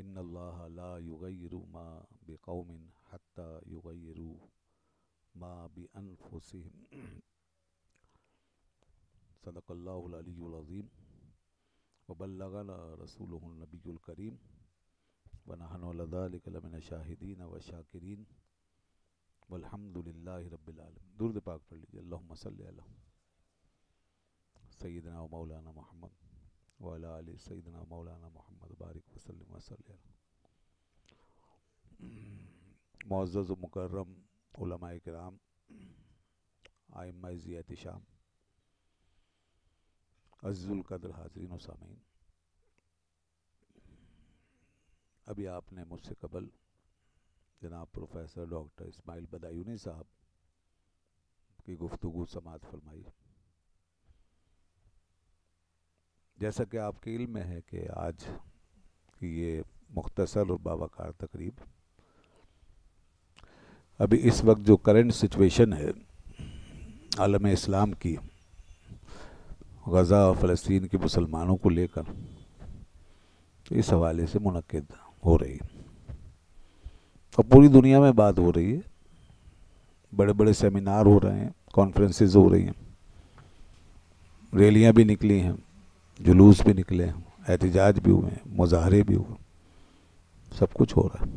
ان اللہ لا یغیر ما بقوم حتی یغیروا ما بانفسهم صدق اللہ العلی العظیم وبلغنا رسولہ النبی الکریم ونحن لذلک لمن الشاہدین والشاکرین والحمد للہ رب العالمین۔ درود پاک پڑھ لیجیے۔ اللہم صلی علی سیدنا و مولانا محمد وعلی آل سیدنا مولانا محمد بارک وسلم وصلی علی۔ معزز و مکرم علماء کرام، ائمہ ضیاء شام، عزیز القدر حاضرین و سامعین، ابھی آپ نے مجھ سے قبل جناب پروفیسر ڈاکٹر اسماعیل بدایونی صاحب کی گفتگو سماعت فرمائی۔ جیسا کہ آپ کے علم میں ہے کہ آج کی یہ مختصر اور باوقار تقریب ابھی اس وقت جو کرنٹ سچویشن ہے عالم اسلام کی، غزہ اور فلسطین کے مسلمانوں کو لے کر، اس حوالے سے منعقد ہو رہی ہے اور پوری دنیا میں بات ہو رہی ہے۔ بڑے بڑے سیمینار ہو رہے ہیں، کانفرنسز ہو رہی ہیں، ریلیاں بھی نکلی ہیں، جلوس بھی نکلے ہیں، احتجاج بھی ہوئے ہیں، مظاہرے بھی ہوئے، سب کچھ ہو رہا ہے،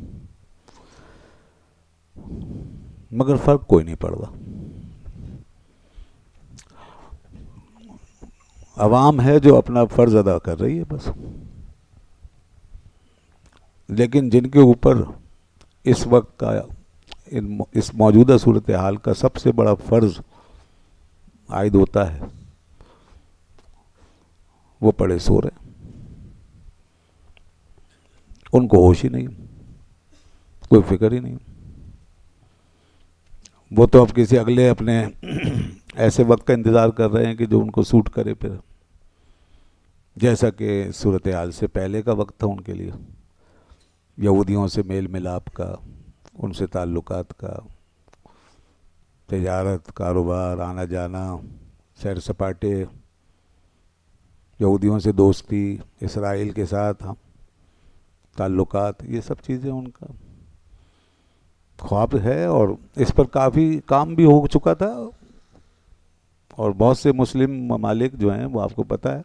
مگر فرق کوئی نہیں پڑ رہا۔ عوام ہے جو اپنا فرض ادا کر رہی ہے بس، لیکن جن کے اوپر اس وقت کا اس موجودہ صورتحال کا سب سے بڑا فرض عائد ہوتا ہے وہ پڑے سو رہے، ان کو ہوش ہی نہیں، کوئی فکر ہی نہیں۔ وہ تو اب کسی اگلے اپنے ایسے وقت کا انتظار کر رہے ہیں کہ جو ان کو سوٹ کرے، پھر جیسا کہ صورتحال سے پہلے کا وقت تھا ان کے لیے، یہودیوں سے میل ملاپ کا، ان سے تعلقات کا، تجارت، کاروبار، آنا جانا، سیر سپاٹے، یہودیوں سے دوستی، اسرائیل کے ساتھ تعلقات، یہ سب چیزیں ان کا خواب ہے، اور اس پر کافی کام بھی ہو چکا تھا، اور بہت سے مسلم ممالک جو ہیں وہ آپ کو پتہ ہے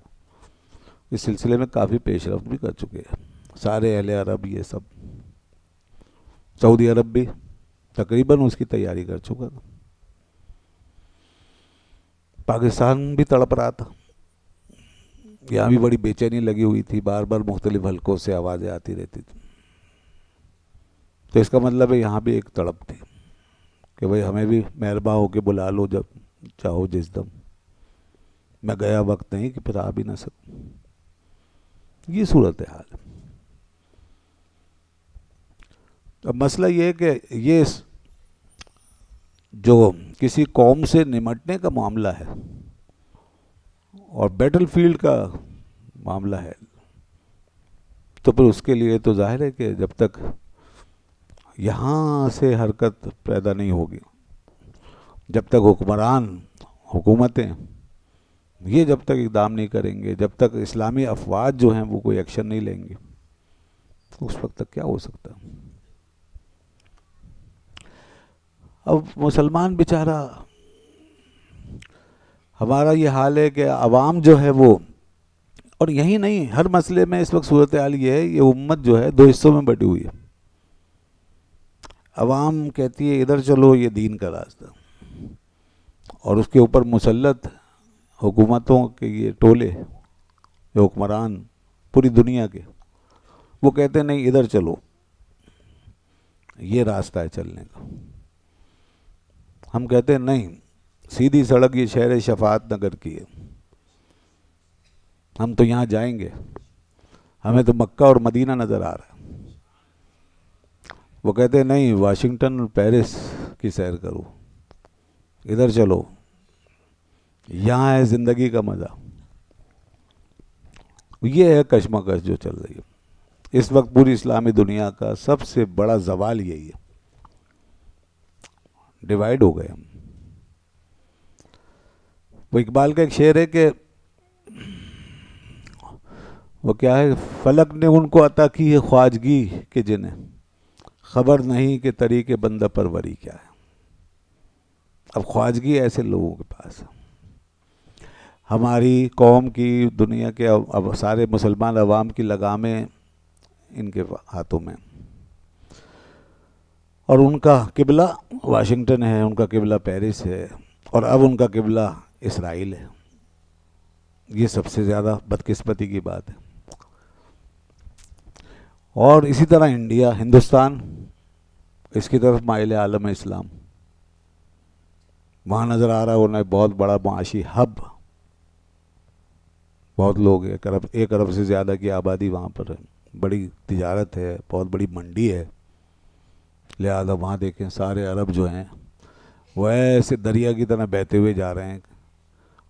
اس سلسلے میں کافی پیش رفت بھی کر چکے ہیں۔ سارے اہل عرب، یہ سب، سعودی عرب بھی تقریباً اس کی تیاری کر چکا تھا۔ پاکستان بھی تڑپ رہا تھا، یہاں بھی بڑی بے چینی لگی ہوئی تھی، بار بار مختلف حلقوں سے آوازیں آتی رہتی تھی، تو اس کا مطلب ہے یہاں بھی ایک تڑپ تھی کہ بھئی ہمیں بھی مہرباں ہو کے بلا لو جب چاہو جس دم، میں گیا وقت نہیں کہ پھر آ بھی نہ سکوں۔ یہ صورتحال ہے۔ اب مسئلہ یہ ہے کہ یہ جو کسی قوم سے نمٹنے کا معاملہ ہے اور بیٹل فیلڈ کا معاملہ ہے، تو پھر اس کے لیے تو ظاہر ہے کہ جب تک یہاں سے حرکت پیدا نہیں ہوگی، جب تک حکمران، حکومتیں یہ جب تک اقدام نہیں کریں گے، جب تک اسلامی افواج جو ہیں وہ کوئی ایکشن نہیں لیں گے، اس وقت تک کیا ہو سکتا ہے؟ اب مسلمان بیچارہ، ہمارا یہ حال ہے کہ عوام جو ہے وہ، اور یہی نہیں، ہر مسئلے میں اس وقت صورتحال یہ ہے، یہ امت جو ہے دو حصوں میں بٹی ہوئی ہے۔ عوام کہتی ہے ادھر چلو، یہ دین کا راستہ، اور اس کے اوپر مسلط حکومتوں کے یہ ٹولے، یہ حکمران پوری دنیا کے، وہ کہتے ہیں نہیں ادھر چلو، یہ راستہ ہے چلنے کا۔ ہم کہتے ہیں نہیں، سیدھی سڑک یہ شہر شفاعت نگر کی ہے، ہم تو یہاں جائیں گے، ہمیں تو مکہ اور مدینہ نظر آ رہا ہے۔ وہ کہتے ہیں نہیں، واشنگٹن اور پیرس کی سیر کرو، ادھر چلو، یہاں ہے زندگی کا مزہ۔ یہ ہے کشمکش جو چل رہی ہے اس وقت پوری اسلامی دنیا کا سب سے بڑا زوال یہی ہے، ڈیوائیڈ ہو گئے ہم۔ وہ اقبال کا ایک شعر ہے کہ وہ کیا ہے، فلک نے ان کو عطا کی ہے خواجگی کہ جنہیں خبر نہیں کہ طریق بندہ پروری کیا ہے. اب خواجگی ایسے لوگوں کے پاس ہے. ہماری قوم کی، دنیا کے اب سارے مسلمان عوام کی لگامیں ان کے ہاتھوں میں، اور ان کا قبلہ واشنگٹن ہے، ان کا قبلہ پیرس ہے، اور اب ان کا قبلہ اسرائیل ہے. یہ سب سے زیادہ بدقسمتی کی بات ہے. اور اسی طرح انڈیا، ہندوستان اس کی طرف مائل عالم اسلام. وہاں نظر آ رہا ہے انہیں بہت بڑا معاشی ہب، بہت لوگ، 1 ارب سے زیادہ کی آبادی وہاں پر ہے، بڑی تجارت ہے، بہت بڑی منڈی ہے. لہذا وہاں دیکھیں سارے عرب جو ہیں وہ ایسے دریا کی طرح بہتے ہوئے جا رہے ہیں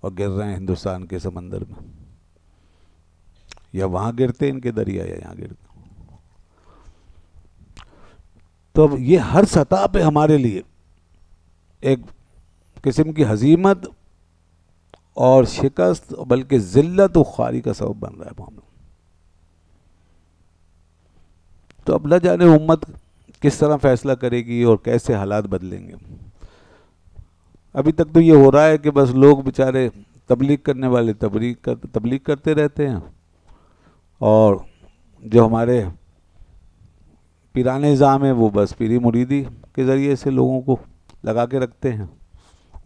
اور گر رہے ہیں ہندوستان کے سمندر میں. یا وہاں گرتے ان کے دریا یا یہاں گرتے. تو اب یہ ہر سطح پہ ہمارے لیے ایک قسم کی ہزیمت اور شکست، بلکہ ذلت و خواری کا سبب بن رہا ہے معاملہ. تو اب نہ جانے امت کس طرح فیصلہ کرے گی اور کیسے حالات بدلیں گے. ابھی تک تو یہ ہو رہا ہے کہ بس لوگ بیچارے تبلیغ کرنے والے تبلیغ کرتے رہتے ہیں، اور جو ہمارے پیرانے نظام ہیں وہ بس پیری مریدی کے ذریعے سے لوگوں کو لگا کے رکھتے ہیں.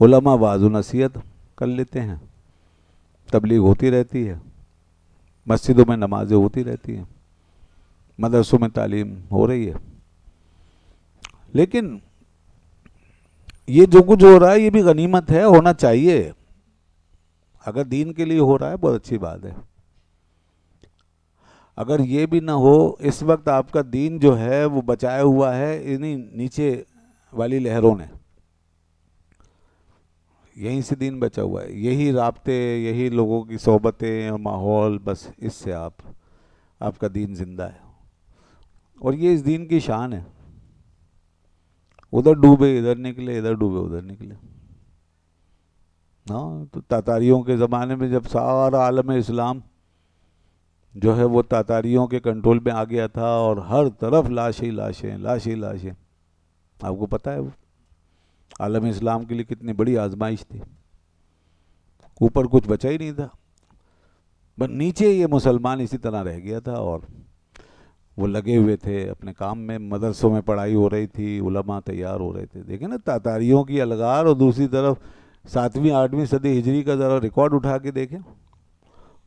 علماء واعظ و نصیحت کر لیتے ہیں، تبلیغ ہوتی رہتی ہے، مسجدوں میں نمازیں ہوتی رہتی ہیں، مدرسوں میں تعلیم ہو رہی ہے. لیکن یہ جو کچھ ہو رہا ہے یہ بھی غنیمت ہے، ہونا چاہیے. اگر دین کے لیے ہو رہا ہے بہت اچھی بات ہے. اگر یہ بھی نہ ہو، اس وقت آپ کا دین جو ہے وہ بچایا ہوا ہے انہیں نیچے والی لہروں نے. یہیں سے دین بچا ہوا ہے، یہی رابطے، یہی لوگوں کی صحبتیں اور ماحول، بس اس سے آپ کا دین زندہ ہے. اور یہ اس دین کی شان ہے. ادھر ڈوبے ادھر نکلے، ادھر ڈوبے ادھر نکلے. ہاں، تو تاتاریوں کے زمانے میں جب سارا عالم اسلام جو ہے وہ تاتاریوں کے کنٹرول میں آ گیا تھا، اور ہر طرف لاشیں لاشیں لاشیں لاشیں. آپ کو پتہ ہے وہ عالم اسلام کے لیے کتنی بڑی آزمائش تھی. اوپر کچھ بچا ہی نہیں تھا، بس نیچے یہ مسلمان اسی طرح رہ گیا تھا، اور وہ لگے ہوئے تھے اپنے کام میں. مدرسوں میں پڑھائی ہو رہی تھی، علماء تیار ہو رہے تھے. دیکھیں نا تاتاریوں کی الغار، اور دوسری طرف 7ویں 8ویں صدی ہجری کا ذرا ریکارڈ اٹھا کے دیکھیں،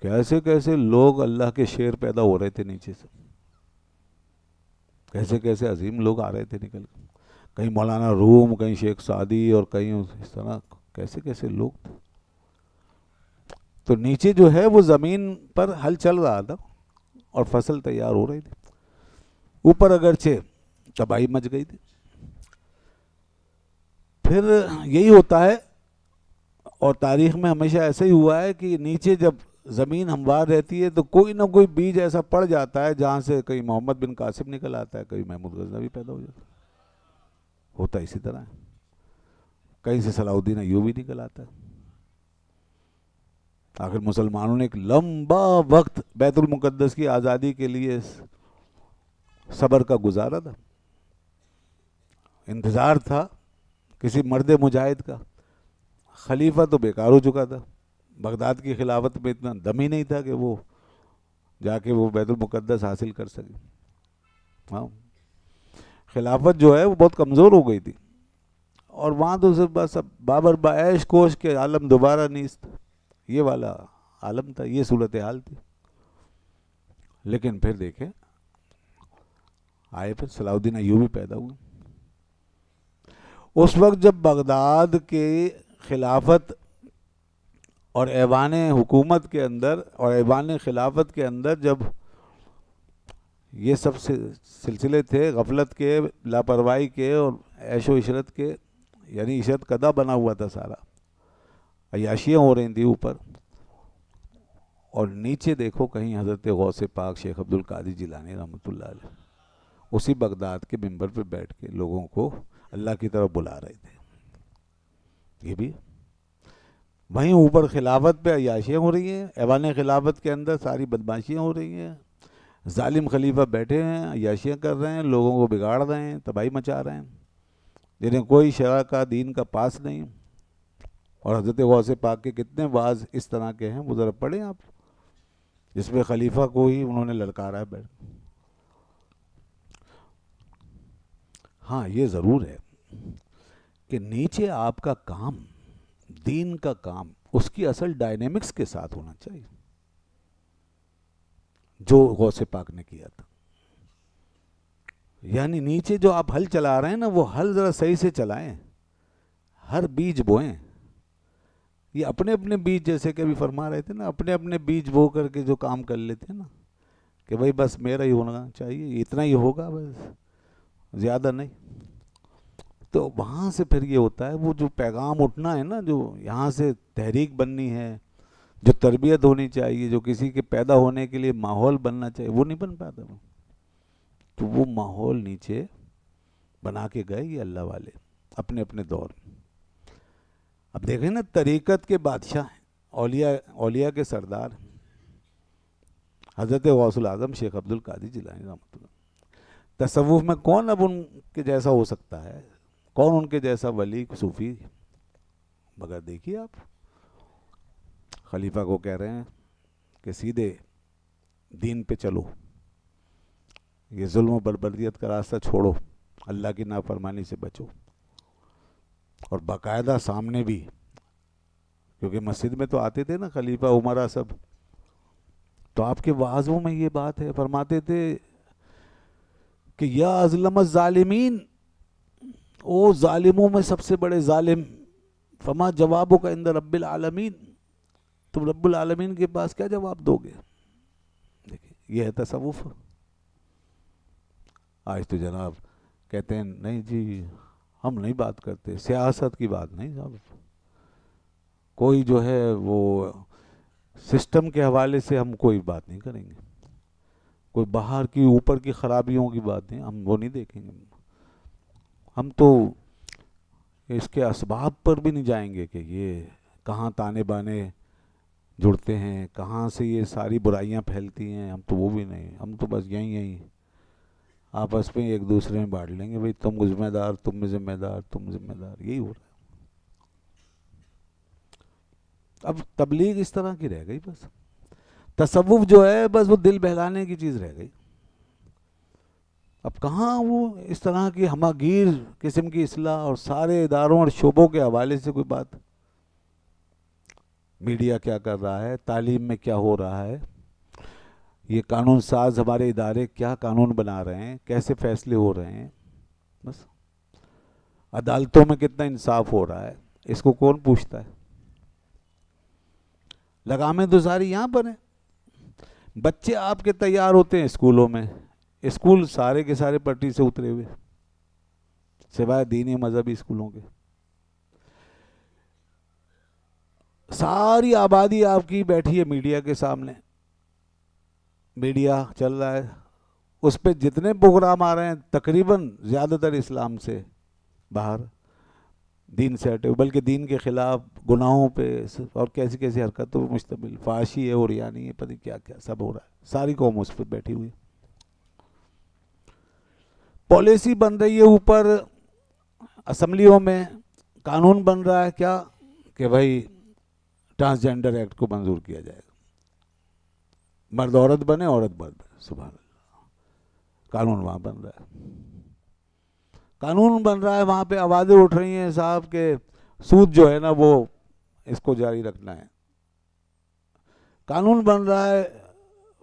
کیسے کیسے لوگ اللہ کے شیر پیدا ہو رہے تھے نیچے سے. کیسے کیسے عظیم لوگ آ رہے تھے نکل کے. کہیں مولانا روم، کہیں شیخ سعدی، اور کہیں اس طرح کیسے کیسے لوگ تھے. تو نیچے جو ہے وہ زمین پر ہل چل رہا تھا اور فصل تیار ہو رہی تھی. اوپر اگرچہ تباہی مچ گئی تھی. پھر یہی ہوتا ہے، اور تاریخ میں ہمیشہ ایسا ہی ہوا ہے کہ نیچے جب زمین ہموار رہتی ہے تو کوئی نہ کوئی بیج ایسا پڑ جاتا ہے جہاں سے کہیں محمد بن قاسم نکل آتا ہے، کہیں محمود غزنوی پیدا ہو جاتا ہے. ہوتا اسی طرح ہے. کہیں سے صلاح الدین ایوبی نکل آتا ہے. آخر مسلمانوں نے ایک لمبا وقت بیت المقدس کی آزادی کے لیے صبر کا گزارا تھا، انتظار تھا کسی مرد مجاہد کا. خلیفہ تو بیکار ہو چکا تھا، بغداد کی خلافت میں اتنا دم ہی نہیں تھا کہ وہ جا کے وہ بیت المقدس حاصل کر سکے. ہاں، خلافت جو ہے وہ بہت کمزور ہو گئی تھی، اور وہاں تو صرف بس اب بابر بعیش کوش کے عالم دوبارہ نیست، یہ والا عالم تھا، یہ صورتحال تھی. لیکن پھر دیکھیں آئے، پھر صلاح الدین ایوبی پیدا ہوئے. اس وقت جب بغداد کے خلافت اور ایوان حکومت کے اندر اور ایوان خلافت کے اندر جب یہ سب سلسلے تھے غفلت کے، لاپرواہی کے اور عیش و عشرت کے، یعنی عشرت قدا بنا ہوا تھا سارا، عیاشیاں ہو رہی تھیں اوپر، اور نیچے دیکھو کہیں حضرت غوث پاک شیخ عبد القادر جیلانی رحمۃ اللہ علیہ اسی بغداد کے منبر پہ بیٹھ کے لوگوں کو اللہ کی طرف بلا رہے تھے. یہ بھی وہیں اوپر خلافت پہ عیاشیاں ہو رہی ہیں، ایوان خلافت کے اندر ساری بدماشیاں ہو رہی ہیں، ظالم خلیفہ بیٹھے ہیں، عیاشیاں کر رہے ہیں، لوگوں کو بگاڑ رہے ہیں، تباہی مچا رہے ہیں، جنہیں کوئی شرع کا دین کا پاس نہیں۔ اور حضرت غوث پاک کے کتنے واعظ اس طرح کے ہیں، وہ ذرا پڑھیں آپ، جس میں خلیفہ کو ہی انہوں نے للکارا ہے بیٹھ۔ ہاں یہ ضرور ہے کہ نیچے آپ کا کام، دین کا کام، اس کی اصل ڈائنامکس کے ساتھ ہونا چاہیے، جو غوث پاک نے کیا تھا۔ یعنی نیچے جو آپ ہل چلا رہے ہیں نا، وہ ہل ذرا صحیح سے چلائیں، ہر بیج بوئیں۔ یہ اپنے اپنے بیج، جیسے کہ ابھی فرما رہے تھے نا، اپنے اپنے بیج بو کر کے جو کام کر لیتے ہیں نا، کہ بھائی بس میرا ہی ہونا چاہیے، اتنا ہی ہوگا بس، زیادہ نہیں۔ تو وہاں سے پھر یہ ہوتا ہے، وہ جو پیغام اٹھنا ہے نا، جو یہاں سے تحریک بننی ہے، جو تربیت ہونی چاہیے، جو کسی کے پیدا ہونے کے لیے ماحول بننا چاہیے، وہ نہیں بن پاتا۔ تو وہ ماحول نیچے بنا کے گئے یہ اللہ والے اپنے اپنے دور میں۔ اب دیکھیں نا، طریقت کے بادشاہ ہیں، اولیاء کے سردار، حضرت غوث العظم شیخ عبد القادر جیلانی رحمۃ اللہ۔ تصوف میں کون اب ان کے جیسا ہو سکتا ہے؟ کون ان کے جیسا ولی صوفی؟ مگر دیکھیے آپ، خلیفہ کو کہہ رہے ہیں کہ سیدھے دین پہ چلو، یہ ظلم و بربریت کا راستہ چھوڑو، اللہ کی نافرمانی سے بچو۔ اور باقاعدہ سامنے بھی، کیونکہ مسجد میں تو آتے تھے نا خلیفہ عمرہ سب، تو آپ کے وعظوں میں یہ بات ہے، فرماتے تھے کہ یا اظلم الظالمین، او ظالموں میں سب سے بڑے ظالم، فما جوابوں کا عند رب العالمین، تم رب العالمین کے پاس کیا جواب دو گے؟ دیکھیں یہ ہے تصوف۔ آج تو جناب کہتے ہیں نہیں جی ہم نہیں بات کرتے، سیاست کی بات نہیں صاحب، کوئی جو ہے وہ سسٹم کے حوالے سے ہم کوئی بات نہیں کریں گے، کوئی باہر کی اوپر کی خرابیوں کی بات نہیں، ہم وہ نہیں دیکھیں گے، ہم تو اس کے اسباب پر بھی نہیں جائیں گے کہ یہ کہاں تانے بانے جڑتے ہیں، کہاں سے یہ ساری برائیاں پھیلتی ہیں، ہم تو وہ بھی نہیں، ہم تو بس یہیں آپس میں ایک دوسرے میں بانٹ لیں گے، بھئی تم ذمہ دار، تم ذمہ دار، تم ذمہ دار، یہی ہو رہا ہے۔ اب تبلیغ اس طرح کی رہ گئی، بس تصوف جو ہے بس وہ دل بہلانے کی چیز رہ گئی۔ اب کہاں وہ اس طرح کی ہماگیر قسم کی اصلاح اور سارے اداروں اور شعبوں کے حوالے سے کوئی بات، میڈیا کیا کر رہا ہے، تعلیم میں کیا ہو رہا ہے، یہ قانون ساز ہمارے ادارے کیا قانون بنا رہے ہیں، کیسے فیصلے ہو رہے ہیں، بس عدالتوں میں کتنا انصاف ہو رہا ہے، اس کو کون پوچھتا ہے؟ لگامیں تو ساری یہاں پر ہیں۔ بچے آپ کے تیار ہوتے ہیں اسکولوں میں، اسکول سارے کے سارے پٹری سے اترے ہوئے، سوائے دینی مذہبی اسکولوں کے۔ ساری آبادی آپ کی بیٹھی ہے میڈیا کے سامنے، میڈیا چل رہا ہے، اس پہ جتنے پروگرام آ رہے ہیں تقریباً زیادہ تر اسلام سے باہر، دین سے ہٹے، بلکہ دین کے خلاف، گناہوں پہ اور کیسی کیسی حرکتوں پہ مشتمل، فحاشی ہے اور یعنی ہے، پتہ کیا کیا سب ہو رہا ہے، ساری قوم اس پہ بیٹھی ہوئی۔ پالیسی بن رہی ہے اوپر اسمبلیوں میں، قانون بن رہا ہے کیا کہ بھائی ٹرانسجینڈر ایکٹ کو منظور کیا جائے گا، مرد عورت بنے، عورت مرد بنے، سبحان اللہ، قانون وہاں بن رہا ہے، قانون بن رہا ہے، وہاں پہ آوازیں اٹھ رہی ہیں صاحب کہ سود جو ہے نا وہ اس کو جاری رکھنا ہے، قانون بن رہا ہے،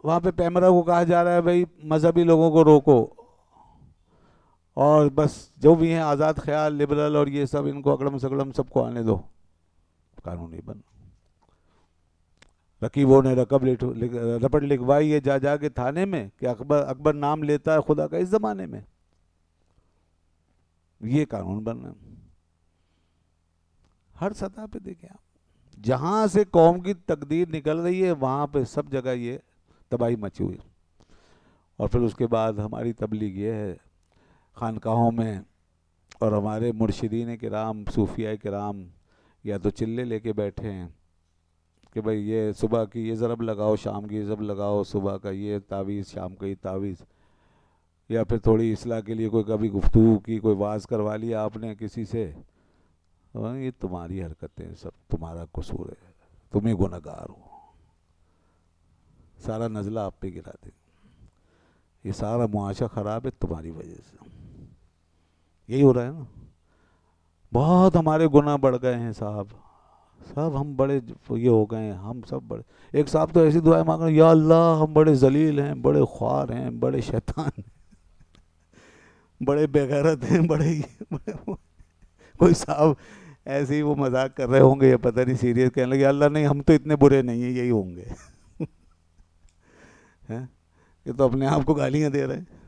وہاں پہ پیمرا کو کہا جا رہا ہے بھائی مذہبی لوگوں کو روکو، اور بس جو بھی ہیں آزاد خیال، لبرل اور یہ سب، ان کو اکڑم سکڑم سب کو آنے دو، قانون نہیں بن۔ رقیبوں نے رپٹ لکھوائی ہے جا کے تھانے میں کہ اکبر نام لیتا ہے خدا کا اس زمانے میں، یہ قانون بن رہا ہے۔ ہر سطح پہ دیکھیں آپ، جہاں سے قوم کی تقدیر نکل رہی ہے وہاں پہ سب جگہ یہ تباہی مچی ہوئی۔ اور پھر اس کے بعد ہماری تبلیغ یہ ہے، خانقاہوں میں اور ہمارے مرشدین کرام، صوفیاء کرام یا تو چلے لے کے بیٹھے ہیں کہ بھئی یہ صبح کی یہ ضرب لگاؤ، شام کی یہ ضرب لگاؤ، صبح کا یہ تعویذ، شام کا یہ تعویذ، یا پھر تھوڑی اصلاح کے لیے کوئی کبھی گفتگو کی، کوئی واعظ کروا لیا آپ نے کسی سے، یہ تمہاری حرکتیں، سب تمہارا قصور ہے، تم ہی گنہگار ہو، سارا نزلہ آپ پہ گرا دیں، یہ سارا معاشرہ خراب ہے تمہاری وجہ سے. یہی ہو رہا ہے نا. بہت ہمارے گناہ بڑھ گئے ہیں صاحب، سب ہم بڑے یہ ہو گئے ہیں، ہم سب بڑے. ایک صاحب تو ایسی دعائیں مانگ رہے ہیں، یا اللہ ہم بڑے ذلیل ہیں، بڑے خوار ہیں، بڑے شیطان ہیں، بڑے بے غیرت ہیں، بڑے کوئی صاحب ایسے ہی وہ مذاق کر رہے ہوں گے یا پتہ نہیں سیریس کہنے لگے، اللہ نہیں ہم تو اتنے برے نہیں ہیں، یہی ہوں گے. یہ تو اپنے آپ کو گالیاں دے رہے ہیں.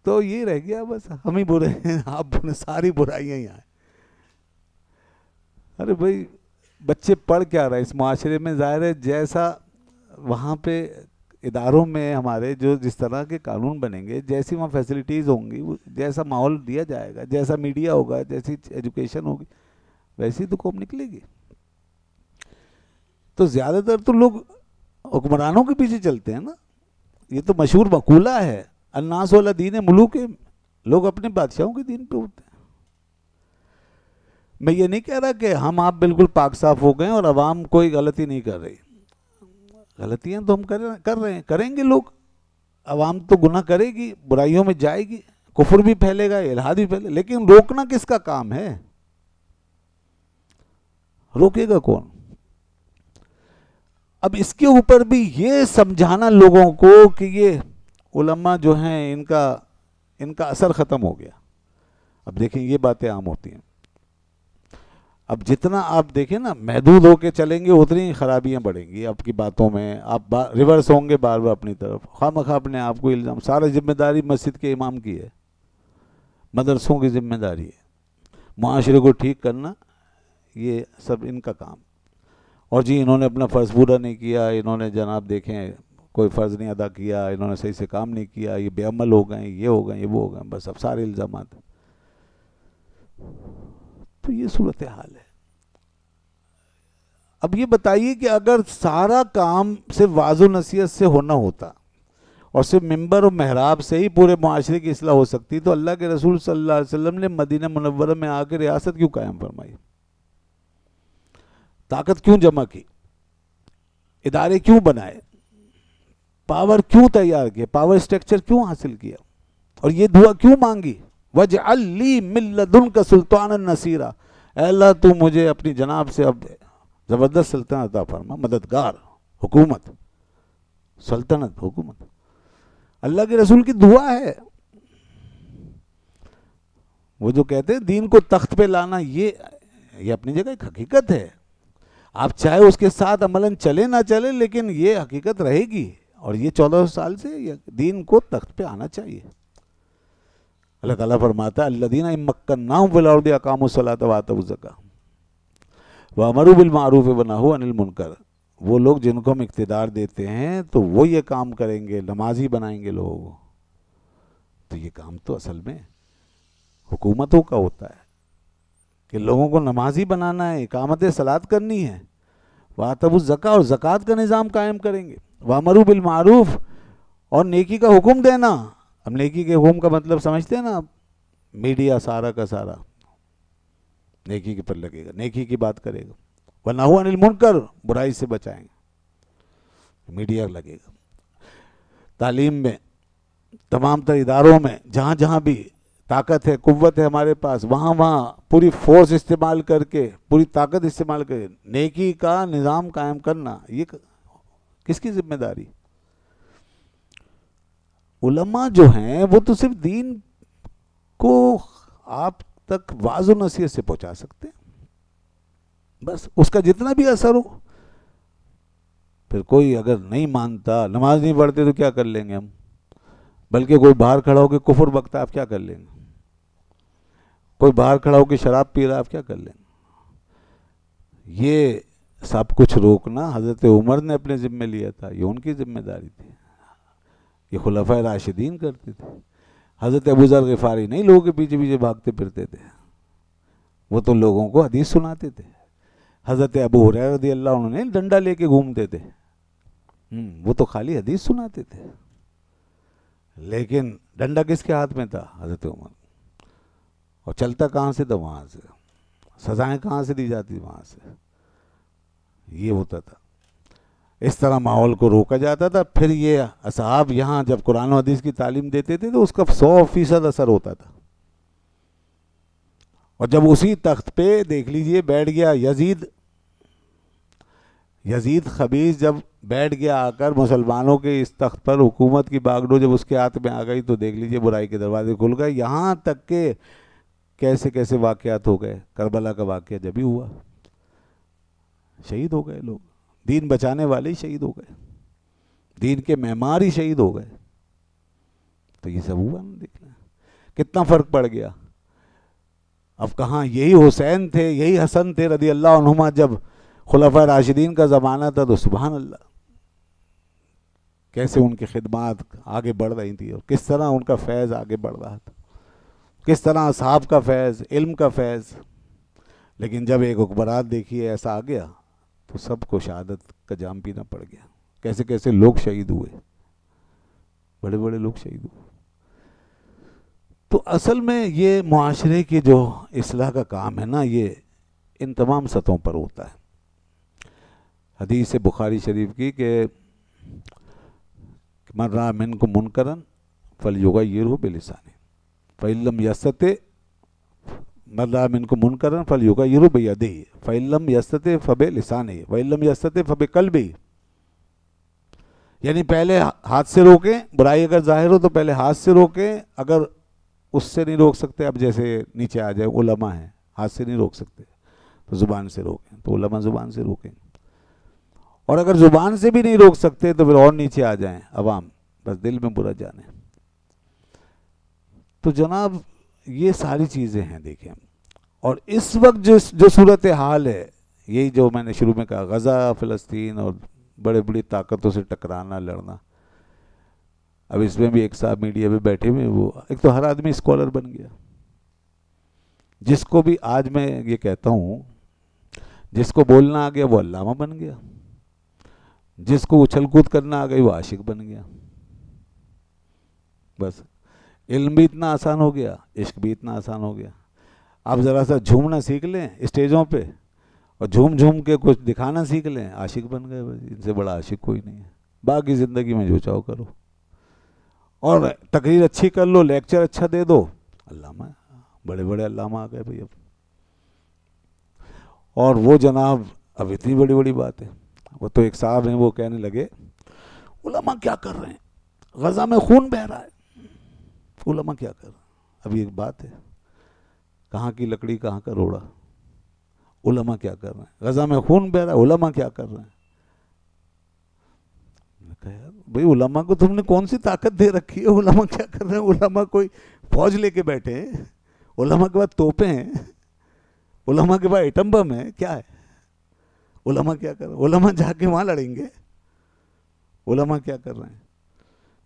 تو یہ رہ گیا بس، ہم ہی برے ہیں، آپ برے، ساری برائیاں ہی آئیں. ارے بھائی بچے پڑھ کیا رہے اس معاشرے میں؟ ظاہر ہے جیسا وہاں پہ اداروں میں ہمارے جو جس طرح کے قانون بنیں گے، جیسی وہاں فیسلٹیز ہوں گی، جیسا ماحول دیا جائے گا، جیسا میڈیا ہوگا، جیسی ایجوکیشن ہوگی، ویسی تو قوم نکلے گی. تو زیادہ تر تو لوگ حکمرانوں کے پیچھے چلتے ہیں نا. یہ تو مشہور مقولہ ہے، الناس علی دین ملوک، لوگ اپنے بادشاہوں کے دین پہ ہوتے ہیں. میں یہ نہیں کہہ رہا کہ ہم آپ بالکل پاک صاف ہو گئے اور عوام کوئی غلطی نہیں کر رہی. غلطیاں تو ہم کر رہے ہیں، کریں گے لوگ. عوام تو گناہ کرے گی، برائیوں میں جائے گی، کفر بھی پھیلے گا، الحاد بھی پھیلے گا، لیکن روکنا کس کا کام ہے؟ روکے گا کون؟ اب اس کے اوپر بھی یہ سمجھانا لوگوں کو کہ یہ علماء جو ہیں ان کا اثر ختم ہو گیا. اب دیکھیں یہ باتیں عام ہوتی ہیں. اب جتنا آپ دیکھیں نا محدود ہو کے چلیں گے اتنی خرابیاں بڑھیں گی آپ کی باتوں میں. آپ ریورس ہوں گے بار بار اپنی طرف، خواہ مخواہ اپنے آپ کو الزام. سارا ذمہ داری مسجد کے امام کی ہے، مدرسوں کی ذمہ داری ہے، معاشرے کو ٹھیک کرنا یہ سب ان کا کام. اور جی انہوں نے اپنا فرض پورا نہیں کیا، انہوں نے جناب دیکھیں کوئی فرض نہیں ادا کیا، انہوں نے صحیح سے کام نہیں کیا، یہ بے عمل ہو گئے، یہ ہو گئے، یہ وہ ہو گئے، بس اب سارے الزامات. تو یہ صورتحال ہے. اب یہ بتائیے کہ اگر سارا کام صرف وعظ و نصیحت سے ہونا ہوتا اور صرف ممبر و محراب سے ہی پورے معاشرے کی اصلاح ہو سکتی تو اللہ کے رسول صلی اللہ علیہ وسلم نے مدینہ منورہ میں آ کے ریاست کیوں قائم فرمائی؟ طاقت کیوں جمع کی؟ ادارے کیوں بنائے؟ پاور کیوں تیار کیا؟ پاور اسٹرکچر کیوں حاصل کیا؟ اور یہ دعا کیوں مانگی؟ وَاجْعَلْ لِي مِن لَدُنْكَ سُلْطَانًا نَصِيرًا، اے اللہ تو مجھے اپنی جناب سے اب زبردست سلطنت عطا فرما، مددگار، حکومت، سلطنت، حکومت. اللہ کے رسول کی دعا ہے. وہ جو کہتے ہیں دین کو تخت پہ لانا، یہ اپنی جگہ ایک حقیقت ہے. آپ چاہے اس کے ساتھ عملاً چلے نہ چلے لیکن یہ حقیقت رہے گی. اور یہ 1400 سال سے یہ دین کو تخت پہ آنا چاہیے. اللہ تعالیٰ فرماتا ہے الذین ان مکناہم فی الارض اقاموا الصلاۃ وآتوا الزکاۃ وامروا بالمعروف ونہوا عن المنکر. وہ لوگ جن کو ہم اقتدار دیتے ہیں تو وہ یہ کام کریں گے، نمازی بنائیں گے لوگوں کو. تو یہ کام تو اصل میں حکومتوں کا ہوتا ہے کہ لوگوں کو نمازی بنانا ہے، اقامت صلاۃ کرنی ہے، وآتوا الزکاۃ اور زکوٰۃ کا نظام قائم کریں گے، وامروا بالمعروف اور نیکی کا حکم دینا. اب نیکی کے حکم کا مطلب سمجھتے ہیں نا؟ میڈیا سارا کا سارا نیکی کے پر لگے گا، نیکی کی بات کرے گا. وَنَهُ عَنِ الْمُنْكَرِ، برائی سے بچائیں گے، میڈیا لگے گا. تعلیم میں، تمام تر اداروں میں جہاں جہاں بھی طاقت ہے، قوت ہے ہمارے پاس، وہاں پوری فورس استعمال کر کے، پوری طاقت استعمال کر کے نیکی کا نظام قائم کرنا، یہ کس کی ذمہ داری؟ علماء جو ہیں وہ تو صرف دین کو آپ تک واضح و نصیحت سے پہنچا سکتے ہیں، بس اس کا جتنا بھی اثر ہو. پھر کوئی اگر نہیں مانتا، نماز نہیں پڑھتے تو کیا کر لیں گے ہم؟ بلکہ کوئی باہر کھڑا ہو کے کفر بکتا ہے، آپ کیا کر لیں گے؟ کوئی باہر کھڑا ہو کے شراب پی رہا ہے، آپ کیا کر لیں گے؟ یہ سب کچھ روکنا حضرت عمر نے اپنے ذمہ لیا تھا، یہ ان کی ذمہ داری تھی. یہ خلفائے راشدین کرتے تھے. حضرت ابو ذر غفاری نہیں لوگوں کے پیچھے پیچھے بھاگتے پھرتے تھے، وہ تو لوگوں کو حدیث سناتے تھے. حضرت ابو ہریرہ رضی اللہ عنہ نے ڈنڈا لے کے گھومتے تھے، وہ تو خالی حدیث سناتے تھے، لیکن ڈنڈا کس کے ہاتھ میں تھا؟ حضرت عمر. اور چلتا کہاں سے تھا؟ وہاں سے. سزائیں کہاں سے دی جاتی؟ وہاں سے. یہ ہوتا تھا. اس طرح ماحول کو روکا جاتا تھا. پھر یہ اصحاب یہاں جب قرآن و حدیث کی تعلیم دیتے تھے تو اس کا 100% اثر ہوتا تھا. اور جب اسی تخت پہ دیکھ لیجئے بیٹھ گیا یزید خبیث، جب بیٹھ گیا آ کر مسلمانوں کے اس تخت پر، حکومت کی باغڈور جب اس کے ہاتھ میں آ گئی تو دیکھ لیجئے برائی کے دروازے کھل گئے. یہاں تک کہ کیسے کیسے واقعات ہو گئے. کربلا کا واقعہ جب ہی ہوا، شہید ہو گئے لوگ، دین بچانے والے ہی شہید ہو گئے، دین کے معمار ہی شہید ہو گئے. تو یہ سب ہوا نا، دیکھ لیں کتنا فرق پڑ گیا. اب کہاں یہی حسین تھے، یہی حسن تھے رضی اللہ عنہما جب خلفاء راشدین کا زمانہ تھا، تو سبحان اللہ کیسے ان کی خدمات آگے بڑھ رہی تھی اور کس طرح ان کا فیض آگے بڑھ رہا تھا، کس طرح اصحاب کا فیض، علم کا فیض. لیکن جب ایک حکمران دیکھیے ایسا آ گیا تو سب کو شہادت کا جام پینا پڑ گیا. کیسے کیسے لوگ شہید ہوئے، بڑے بڑے لوگ شہید ہوئے. تو اصل میں یہ معاشرے کی جو اصلاح کا کام ہے نا، یہ ان تمام سطحوں پر ہوتا ہے. حدیث بخاری شریف کی کہ من رأى منکم منکرا فلیغیرہ بلسانہ فإن لم یستطع، من رأى منکم منکرا فلیغیرہ بیدہ فإن لم یستطع فبلسانہ وإن لم یستطع فبقلبہ. یعنی پہلے ہاتھ سے روکیں، برائی اگر ظاہر ہو تو پہلے ہاتھ سے روکیں. اگر اس سے نہیں روک سکتے، اب جیسے نیچے آ جائے علماء ہیں، ہاتھ سے نہیں روک سکتے تو زبان سے روکیں، تو علماء زبان سے روکیں. اور اگر زبان سے بھی نہیں روک سکتے تو پھر اور نیچے آ جائیں عوام، بس دل میں برا جانے. تو جناب یہ ساری چیزیں ہیں دیکھیں. اور اس وقت جو صورتحال ہے، یہی جو میں نے شروع میں کہا، غزہ، فلسطین اور بڑے بڑی طاقتوں سے ٹکرانا، لڑنا. اب اس میں بھی ایک صاحب میڈیا پہ بیٹھے ہوئے، وہ ایک تو ہر آدمی اسکالر بن گیا. جس کو بھی آج میں یہ کہتا ہوں، جس کو بولنا آ گیا وہ علامہ بن گیا، جس کو اچھل کود کرنا آ گئی وہ عاشق بن گیا. بس علم بھی اتنا آسان ہو گیا، عشق بھی اتنا آسان ہو گیا. آپ ذرا سا جھومنا سیکھ لیں اسٹیجوں پہ اور جھوم جھوم کے کچھ دکھانا سیکھ لیں، عاشق بن گئے. بس ان سے بڑا عاشق کوئی نہیں ہے. باقی زندگی میں جو چاہو کرو، اور تقریر اچھی کر لو، لیکچر اچھا دے دو، علامہ. بڑے بڑے علامہ آ گئے بھائی اب. اور وہ جناب اب اتنی بڑی بڑی بات ہے. وہ تو ایک صاحب ہیں، وہ کہنے لگے علماء کیا کر رہے ہیں، غزہ میں خون بہہ رہا ہے، علماء کیا کر رہے ہیں. اب یہ ایک بات ہے، کہاں کی لکڑی کہاں کا روڑا. علماء کیا کر رہے ہیں، غزہ میں خون بہہ رہا ہے، علماء کیا کر رہے ہیں. بھئی علماء کو تم نے کون سی طاقت دے رکھی ہے، علماء کیا کر رہے ہیں. علماء کوئی فوج لے کے بیٹھے ہیں، علماء کے بعد توپیں ہیں، علماء کے بعد ایٹم بم ہے، کیا ہے. علماء کیا کر رہے ہیں، علماء جا کے وہاں لڑیں گے. علماء کیا کر رہے ہیں.